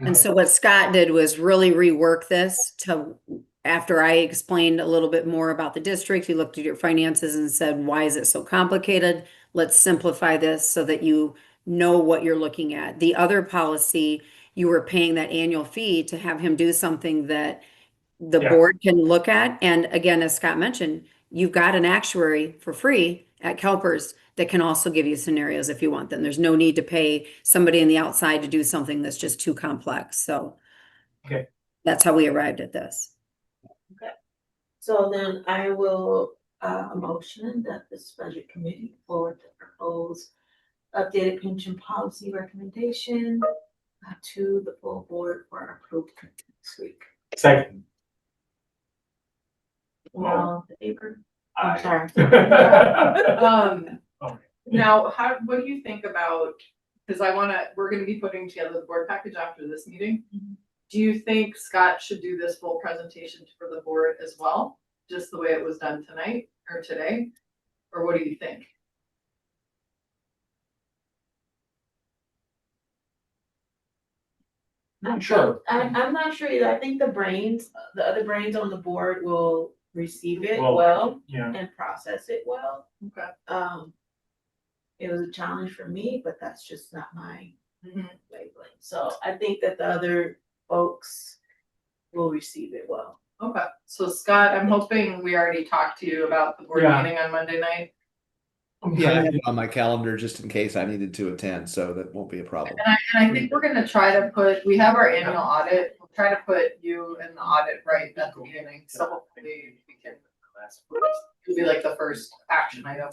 And Okay. so what Scott did was really rework this to, after I explained a little bit more about the district, he looked at your finances and said, why is it so complicated? Let's simplify this so that you know what you're looking at. The other policy, you were paying that annual fee to have him do something that the Yeah. board can look at. And again, as Scott mentioned, you've got an actuary for free at CalPERS that can also give you scenarios if you want them. There's no need to pay somebody on the outside to do something that's just too complex. So Okay. that's how we arrived at this. So then I will motion that this budget committee forward the proposed updated pension policy recommendation to the full board for approval next week. Second. All in favor? I'm sorry. Okay. Now, what do you think about, because we're gonna be putting together the board package after this meeting. Mhm. Do you think Scott should do this full presentation for the board as well, just the way it was done tonight or today? Or what do you think? Sure. I'm not sure either. I think the other brains on the board will receive it Well, well Yeah, and process it well. Okay. It was a challenge for me, but that's just not my Mhm. wavelength. So I think that the other folks will receive it well. Okay, so Scott, I'm hoping we already talked to you about the board Yeah. meeting on Monday night. Yeah, I have it on my calendar just in case I needed to attend, so that won't be a problem. And I think we're gonna try to we have our annual audit, we'll try to put you in the audit right at the beginning, so hopefully we can, it'll be like the first action item.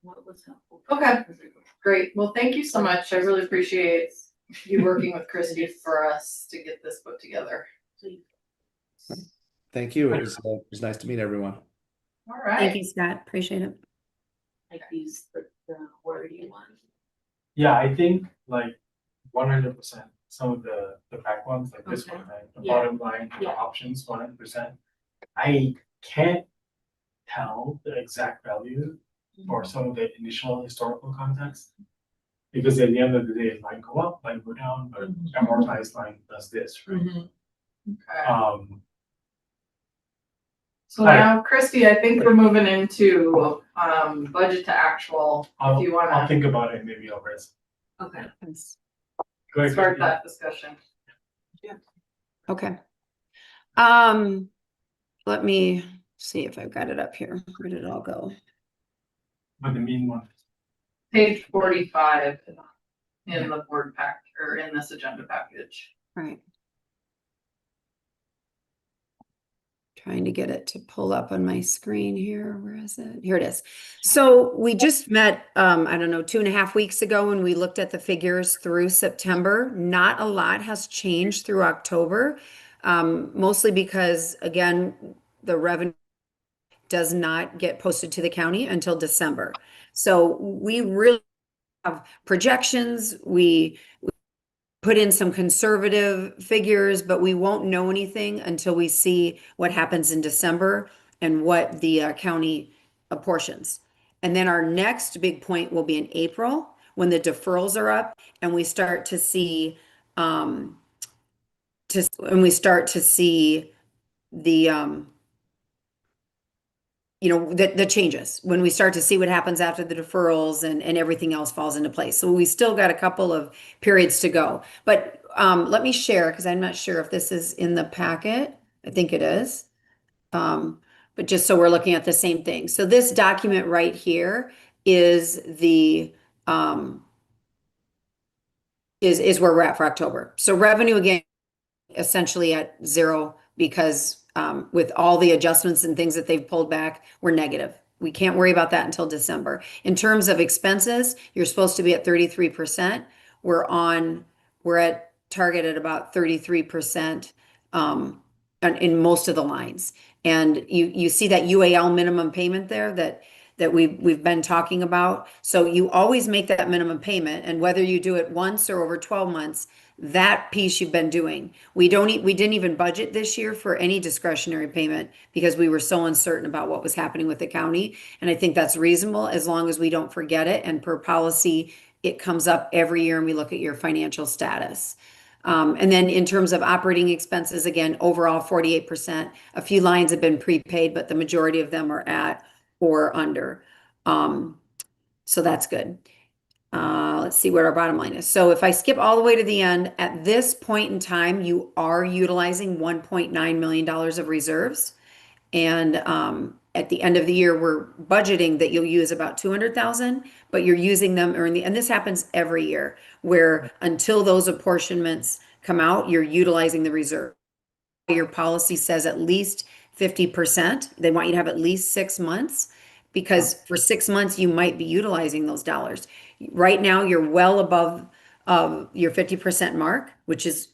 What was helpful? Okay. Great, well, thank you so much, I really appreciate you working with Christy for us to get this put together. Please. Thank you. It was nice to meet everyone. All Thank you, right, Scott. Appreciate it. Like these, the wordy ones. yeah, I think like 100%, some of the back ones, like this Okay. one, right? The Yeah. bottom line, the Yeah. options, 100%. I can't tell the exact value for some of the initial historical context. Because at the end of the day, it might go up, might go down, but Mhm. amortized line does this, right? okay. So Hi. now, Christy, I think we're moving into, budget to actual, if I'll you wanna think about it, maybe I'll raise. Okay. Go ahead, start Christy. that discussion. Okay. Let me see if I've got it up here. Where did it all go? But the mean one. Page 45 in the board pack, or in this agenda package. Right. Trying to get it to pull up on my screen here. Where is it? Here it is. So we just met, I don't know, 2.5 weeks ago when we looked at the figures through September. Not a lot has changed through October, mostly because, again, the revenue does not get posted to the county until December. So we really have projections. We put in some conservative figures, but we won't know anything until we see what happens in December and what the county apportions. And then our next big point will be in April when the deferrals are up and we start to see the the changes, when we start to see what happens after the deferrals and everything else falls into place. So we still got a couple of periods to go. But let me share, because I'm not sure if this is in the packet. I think it is. But just so we're looking at the same thing. So this document right here is the is where we're at for October. So revenue again, essentially at zero because with all the adjustments and things that they've pulled back, we're negative. We can't worry about that until December. In terms of expenses, you're supposed to be at 33%. We're at target at about 33% in most of the lines. And you see that UAL minimum payment there that we've been talking about. So you always make that minimum payment, and whether you do it once or over 12 months, that piece you've been doing. We didn't even budget this year for any discretionary payment because we were so uncertain about what was happening with the county. And I think that's reasonable as long as we don't forget it. And per policy, it comes up every year and we look at your financial status. And then in terms of operating expenses, again, overall 48%. A few lines have been prepaid, but the majority of them are at or under. So that's good. Let's see what our bottom line is. So if I skip all the way to the end, at this point in time, you are utilizing $1.9 million of reserves. And at the end of the year, we're budgeting that you'll use about 200,000, but you're using them and this happens every year, where until those apportionments come out, you're utilizing the reserve. Your policy says at least 50%. They want you to have at least 6 months, because for 6 months you might be utilizing those dollars. Right now, you're well above your 50% mark, which is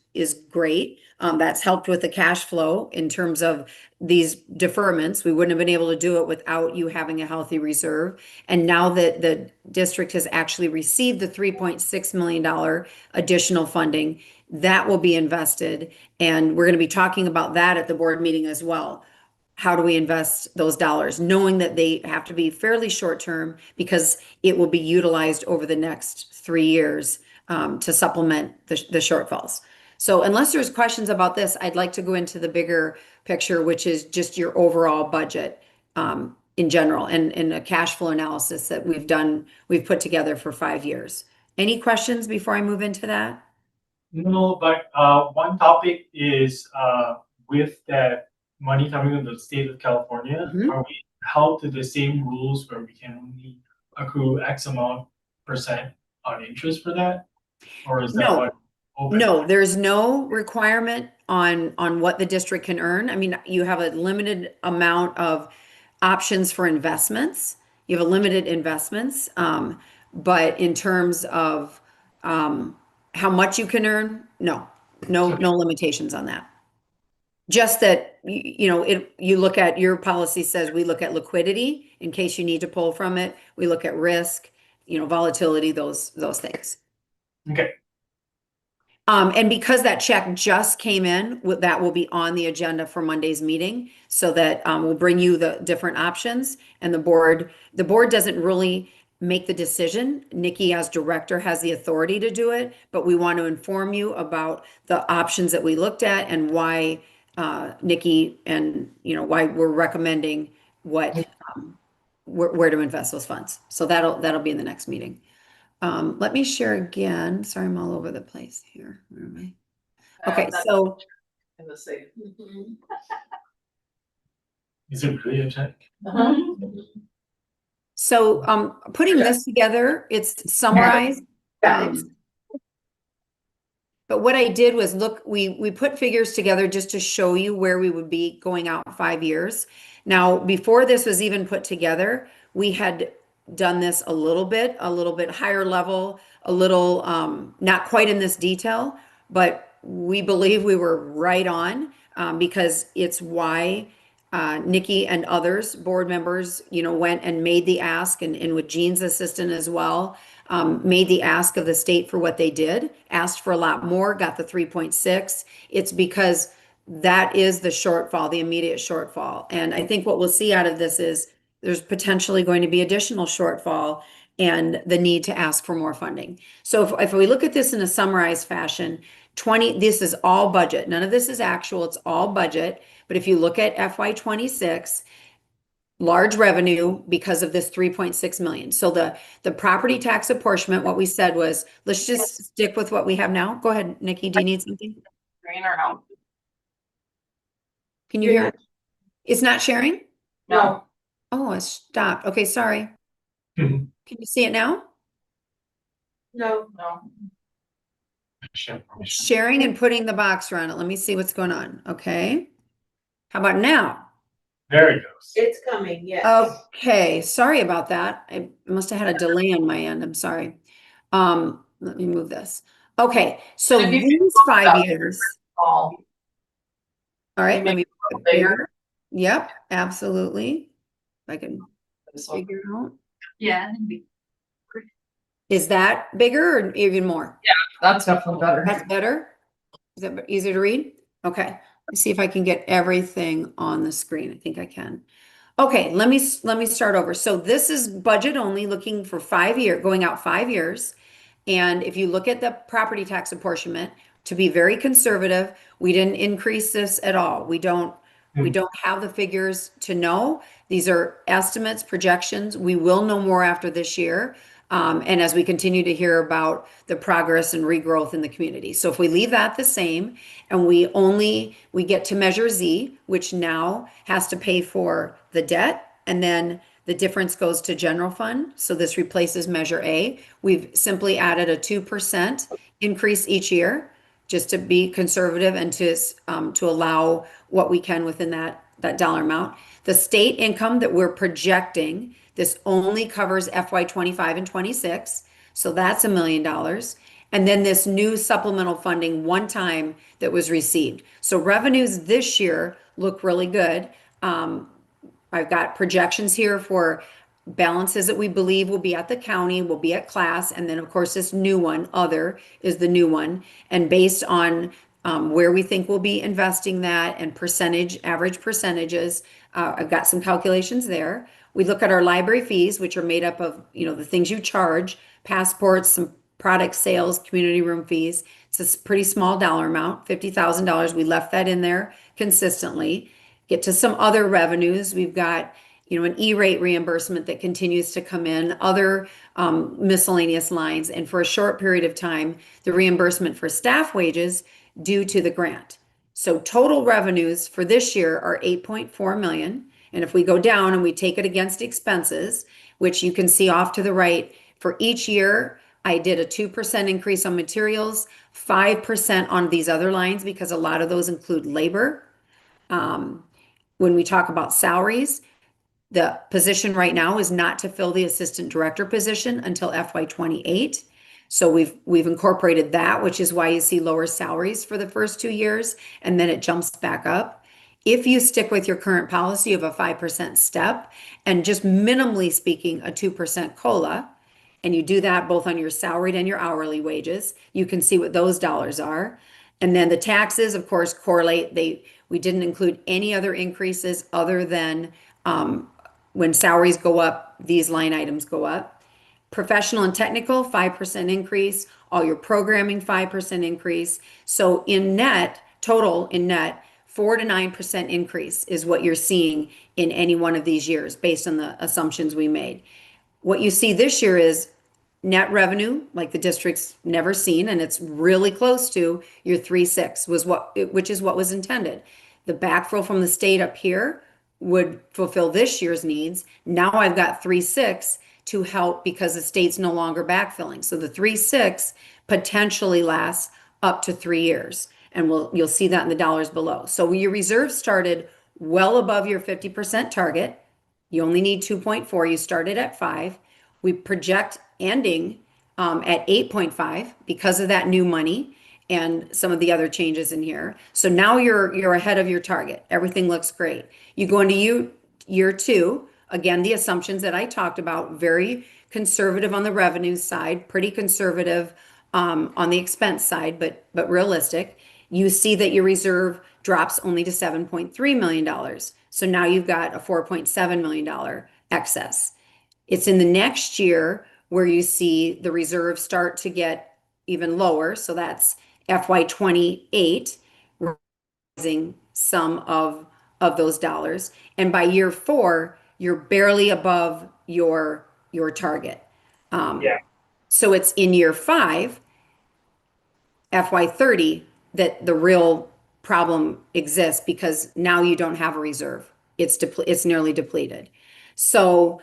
great. That's helped with the cash flow in terms of these deferments. We wouldn't have been able to do it without you having a healthy reserve. And now that the district has actually received the $3.6 million additional funding, that will be invested. And we're going to be talking about that at the board meeting as well. How do we invest those dollars, knowing that they have to be fairly short term because it will be utilized over the next 3 years to supplement the shortfalls. So unless there's questions about this, I'd like to go into the bigger picture, which is just your overall budget in general and a cash flow analysis that we've put together for 5 years. Any questions before I move into that? No, but one topic is with that money coming from the state of California, Mhm. are we held to the same rules where we can only accrue X amount % on interest for that? Or is that No. what? open? No, there's no requirement on what the district can earn. I mean, you have a limited amount of options for investments. You have a limited investments, but in terms of how much you can earn, no limitations on that. Just that you know, you look at your policy says we look at liquidity in case you need to pull from it. We look at risk, you know, volatility, those things. Okay, And because that check just came in, that will be on the agenda for Monday's meeting, so that we'll bring you the different options. And the board doesn't really make the decision. Nikki, as director, has the authority to do it, but we want to inform you about the options that we looked at and why Nikki and why we're recommending what where to invest those funds. So that'll be in the next meeting. Let me share again. Sorry, I'm all over the place here. Where am I? Okay, That's so in the safe. is it really a check? putting this together, it's summarized. But what I did was look, we put figures together just to show you where we would be going out 5 years. Now, before this was even put together, we had done this a little bit higher level, a little not quite in this detail, but we believe we were right on because it's why Nikki and others, board members, went and made the ask, and with Jean's assistant as well, made the ask of the state for what they did, asked for a lot more, got the 3.6. It's because that is the shortfall, the immediate shortfall. And I think what we'll see out of this is there's potentially going to be additional shortfall and the need to ask for more funding. So if we look at this in a summarized fashion, this is all budget. None of this is actual, it's all budget. But if you look at FY26, large revenue because of this 3.6 million. So the property tax apportionment, what we said was, let's just stick with what we have now. Go ahead, Nikki, do you need something? Green or no? Can you hear? It's not sharing? No. Oh, it stopped. Okay, sorry. Mhm. Can you see it now? No. Sharing and putting the box around it. Let me see what's going on. Okay. How about now? There it goes. It's coming, yes. Okay, sorry about that. I must have had a delay on my end. I'm sorry. Let me move this. Okay, so Maybe these talk 5 about years. All. All right, let Maybe me a little make it bigger. bigger. Yep, absolutely. If I can This one. figure out. Yeah. Is that bigger or even more? That's definitely better. That's better? Is that easier to read? Okay, let's see if I can get everything on the screen. I think I can. Okay, let me start over. So this is budget only, looking for 5 year, going out 5 years. And if you look at the property tax apportionment, to be very conservative, we didn't increase this at all. We don't have the figures to know. These are estimates, projections. We will know more after this year. And as we continue to hear about the progress and regrowth in the community. So if we leave that the same and we get to Measure Z, which now has to pay for the debt, and then the difference goes to general fund. So this replaces Measure A. We've simply added a 2% increase each year just to be conservative and to allow what we can within that dollar amount. The state income that we're projecting, this only covers FY25 and 26, so that's $1 million. And then this new supplemental funding one time that was received. So revenues this year look really good. I've got projections here for balances that we believe will be at the county, will be at class, and then of course this new one, other, is the new one. And based on where we think we'll be investing that and average percentages, I've got some calculations there. We look at our library fees, which are made up of, the things you charge, passports, some product sales, community room fees. It's a pretty small dollar amount, $50,000. We left that in there consistently. Get to some other revenues. We've got, an E-rate reimbursement that continues to come in, other miscellaneous lines, and for a short period of time, the reimbursement for staff wages due to the grant. So total revenues for this year are 8.4 million. And if we go down and we take it against expenses, which you can see off to the right, for each year, I did a 2% increase on materials, 5% on these other lines because a lot of those include labor. When we talk about salaries, the position right now is not to fill the assistant director position until FY28. So we've incorporated that, which is why you see lower salaries for the first 2 years, and then it jumps back up. If you stick with your current policy of a 5% step and just minimally speaking a 2% COLA, and you do that both on your salaried and your hourly wages, you can see what those dollars are. And then the taxes, of course, correlate. We didn't include any other increases other than when salaries go up, these line items go up. Professional and technical, 5% increase. All your programming, 5% increase. So total in net, 4 to 9% increase is what you're seeing in any one of these years based on the assumptions we made. What you see this year is net revenue, like the district's never seen, and it's really close to your 3.6 which is what was intended. The backfill from the state up here would fulfill this year's needs. Now I've got 3.6 to help because the state's no longer backfilling. So the 3.6 potentially lasts up to 3 years. And you'll see that in the dollars below. So your reserve started well above your 50% target. You only need 2.4. You started at 5. We project ending at 8.5 because of that new money and some of the other changes in here. So now you're ahead of your target. Everything looks great. You go into year 2. Again, the assumptions that I talked about, very conservative on the revenue side, pretty conservative on the expense side, but realistic. You see that your reserve drops only to $7.3 million. So now you've got a $4.7 million excess. It's in the next year where you see the reserve start to get even lower. So that's FY28, raising some of those dollars. And by year 4, you're barely above your target. So it's in year 5, FY30, that the real problem exists because now you don't have a reserve. It's nearly depleted. So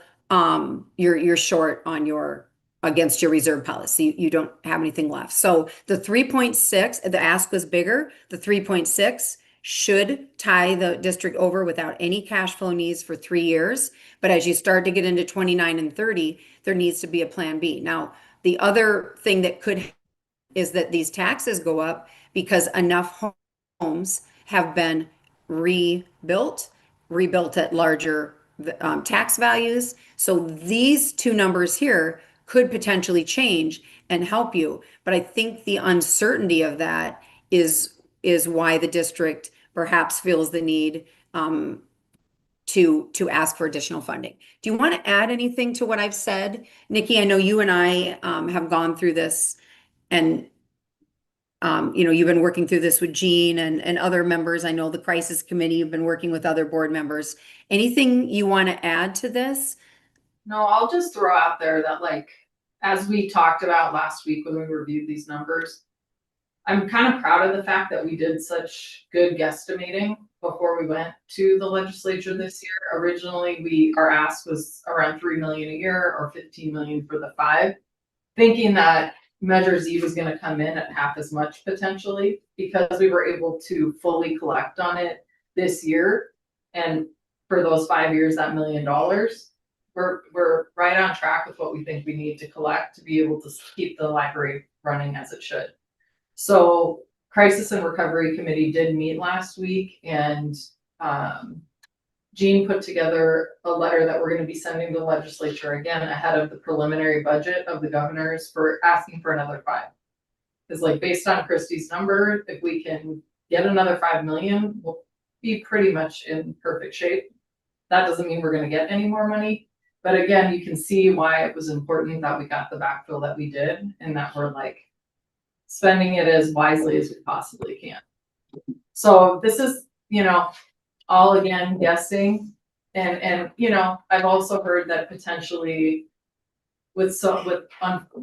you're short on against your reserve policy. You don't have anything left. So the 3.6, the ask was bigger. The 3.6 should tie the district over without any cash flow needs for 3 years. But as you start to get into 29 and 30, there needs to be a plan B. Now, the other thing that could is that these taxes go up because enough homes have been rebuilt at larger tax values. So these two numbers here could potentially change and help you. But I think the uncertainty of that is why the district perhaps feels the need to ask for additional funding. Do you want to add anything to what I've said? Nikki, I know you and I have gone through this, and you've been working through this with Jean and other members. I know the crisis committee, you've been working with other board members. Anything you want to add to this? No, I'll just throw out there that, like, as we talked about last week when we reviewed these numbers, I'm kind of proud of the fact that we did such good guesstimating before we went to the legislature this year. Originally, our ask was around 3 million a year or 15 million for the 5, thinking that Measure Z was going to come in at half as much potentially because we were able to fully collect on it this year. And for those 5 years, that $1 million, we're right on track with what we think we need to collect to be able to keep the library running as it should. So Crisis and Recovery Committee did meet last week, and Jean put together a letter that we're going to be sending to the legislature again ahead of the preliminary budget of the governors for asking for another 5. Because, like, based on Christie's number, if we can get another 5 million, we'll be pretty much in perfect shape. That doesn't mean we're going to get any more money, But again, you can see why it was important that we got the backfill that we did and that we're like spending it as wisely as we possibly can. So this is, all again guessing. And, I've also heard that potentially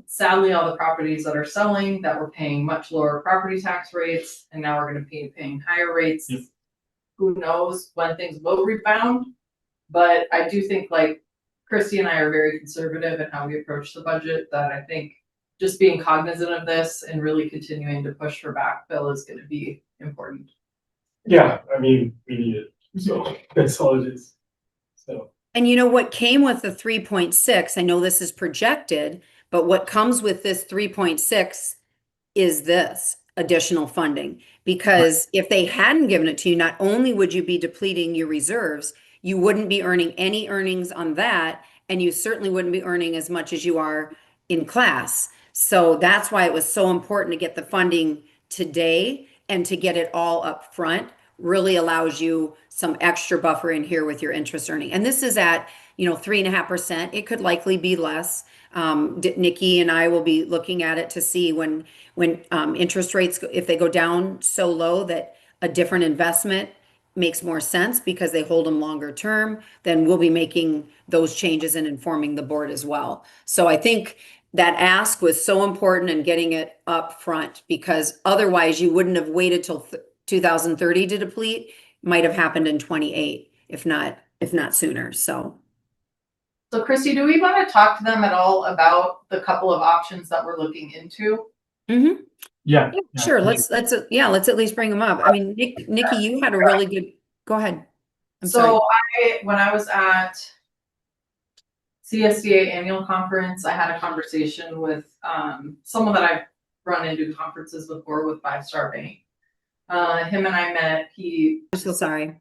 sadly, all the properties that are selling, that we're paying much lower property tax rates, and now we're gonna be paying higher rates. Yep. Who knows when things will rebound? But I do think like Christy and I are very conservative in how we approach the budget, that I think just being cognizant of this and really continuing to push for backfill is gonna be important. Yeah, I mean, we need it, so that's all it is. So, And you know what came with the 3.6, I know this is projected, but what comes with this 3.6 is this additional funding. Because if they hadn't given it to you, not only would you be depleting your reserves, you wouldn't be earning any earnings on that, and you certainly wouldn't be earning as much as you are in class. So that's why it was so important to get the funding today, and to get it all up front really allows you some extra buffer in here with your interest earning. And this is at, 3.5%. It could likely be less. Nikki and I will be looking at it to see when interest rates, if they go down so low that a different investment makes more sense because they hold them longer term, then we'll be making those changes and informing the board as well. So I think that ask was so important in getting it up front, because otherwise you wouldn't have waited till 2030 to deplete. Might have happened in 28, if not sooner. So Christy, do we want to talk to them at all about the couple of options that we're looking into? mhm. yeah. Sure, let's at least bring them up. I mean, Nikki, you had a really good, go ahead. I'm sorry. So when I was at CSDA annual conference, I had a conversation with someone that I've run into conferences before with Five Star Bank. Him and I met. I'm so sorry.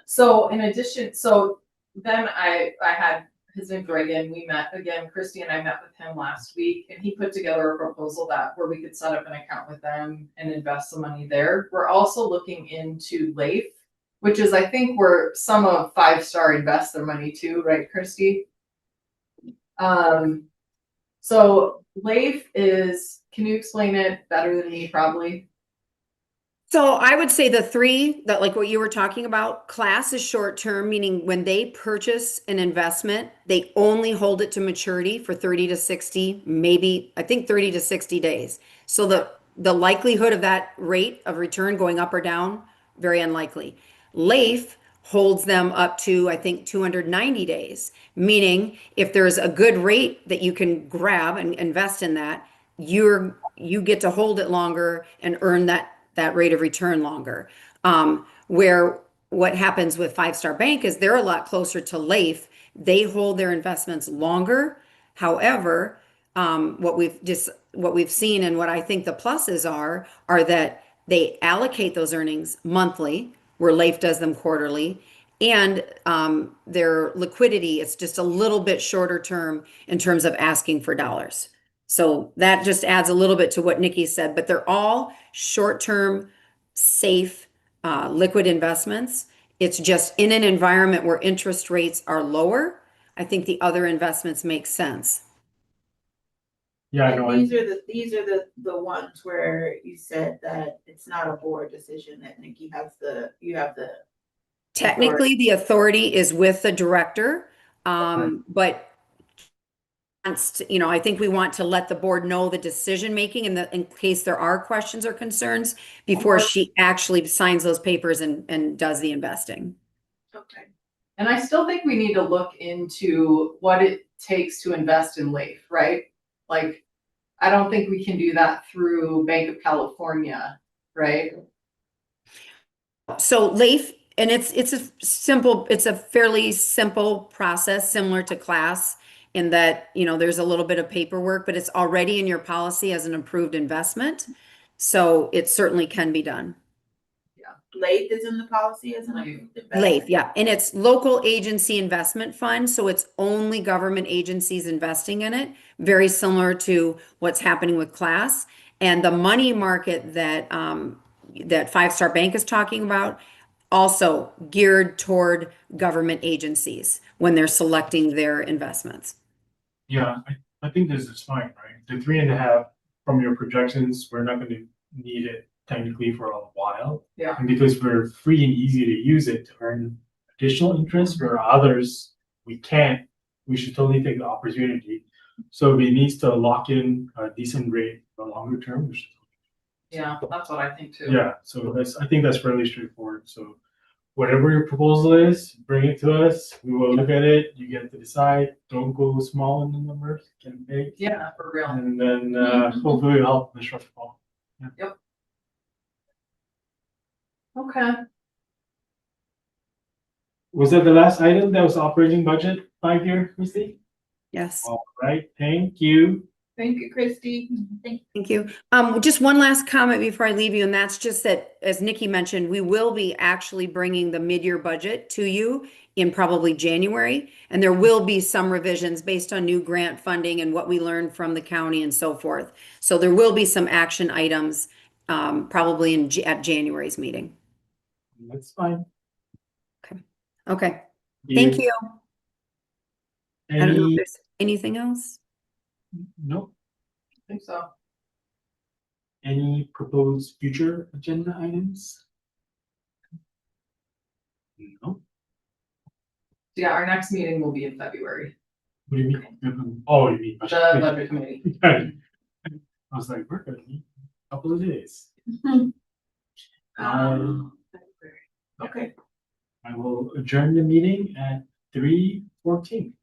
So in addition, then I had, his name's Reagan. We met again. Christy and I met with him last week, and he put together a proposal where we could set up an account with them and invest some money there. We're also looking into LAIF, which is, I think, where some of Five Star invest their money too, right, Christy? So LAIF is, can you explain it better than me, probably? So I would say the three that, like what you were talking about, class is short term, meaning when they purchase an investment, they only hold it to maturity for 30 to 60, maybe, I think 30 to 60 days. So the likelihood of that rate of return going up or down, very unlikely. LAIF holds them up to, I think, 290 days, meaning if there's a good rate that you can grab and invest in that, you get to hold it longer and earn that rate of return longer. Where what happens with Five Star Bank is they're a lot closer to LAIF. They hold their investments longer. However, what we've seen and what I think the pluses are that they allocate those earnings monthly, where LAIF does them quarterly, and their liquidity, it's just a little bit shorter term in terms of asking for dollars. So that just adds a little bit to what Nikki said, but they're all short-term, safe, liquid investments. It's just in an environment where interest rates are lower, I think the other investments make sense. Yeah, I And know, these are the ones where you said that it's not a board decision, that Nikki you have the. Technically, the authority is with the director, but I think we want to let the board know the decision making in case there are questions or concerns before she actually signs those papers and does the investing. Okay. And I still think we need to look into what it takes to invest in LAIF, right? Like, I don't think we can do that through Bank of California, right? So LAIF, and it's a fairly simple process, similar to class, in that, there's a little bit of paperwork, but it's already in your policy as an approved investment. So it certainly can be done. LAIF is in the policy as an approved investment? LAIF, yeah. And it's local agency investment fund. So it's only government agencies investing in it, very similar to what's happening with class. And the money market that Five Star Bank is talking about also geared toward government agencies when they're selecting their investments. Yeah, I think this is fine, right? The 3.5 from your projections, we're not gonna need it technically for a while. Yeah. And because we're free and easy to use it to earn additional interest, where others, we can't, we should totally take the opportunity. So if it needs to lock in a decent rate for longer term, we should. Yeah, that's what I think too. Yeah, so I think that's fairly straightforward, so whatever your proposal is, bring it to us, we will look at it, you get to decide, don't go small in the numbers, get big. Yeah, for real. And then hopefully it'll help the shortfall. Okay. Was that the last item that was operating budget 5-year, Christie? Yes. All right, thank you. Thank you, Christy. Thank you. Just one last comment before I leave you, and that's just that, as Nikki mentioned, we will be actually bringing the mid-year budget to you in probably January, and there will be some revisions based on new grant funding and what we learned from the county and so forth. So there will be some action items, probably at January's meeting. That's fine. Okay, thank you. I don't know if Any, there's anything else. no, I think so. any proposed future agenda items? No, Yeah, our next meeting will be in February, what do you mean? Oh, you mean. the budget committee. I was like, we're gonna meet in a couple of days. Okay. I will adjourn the meeting at 3:14.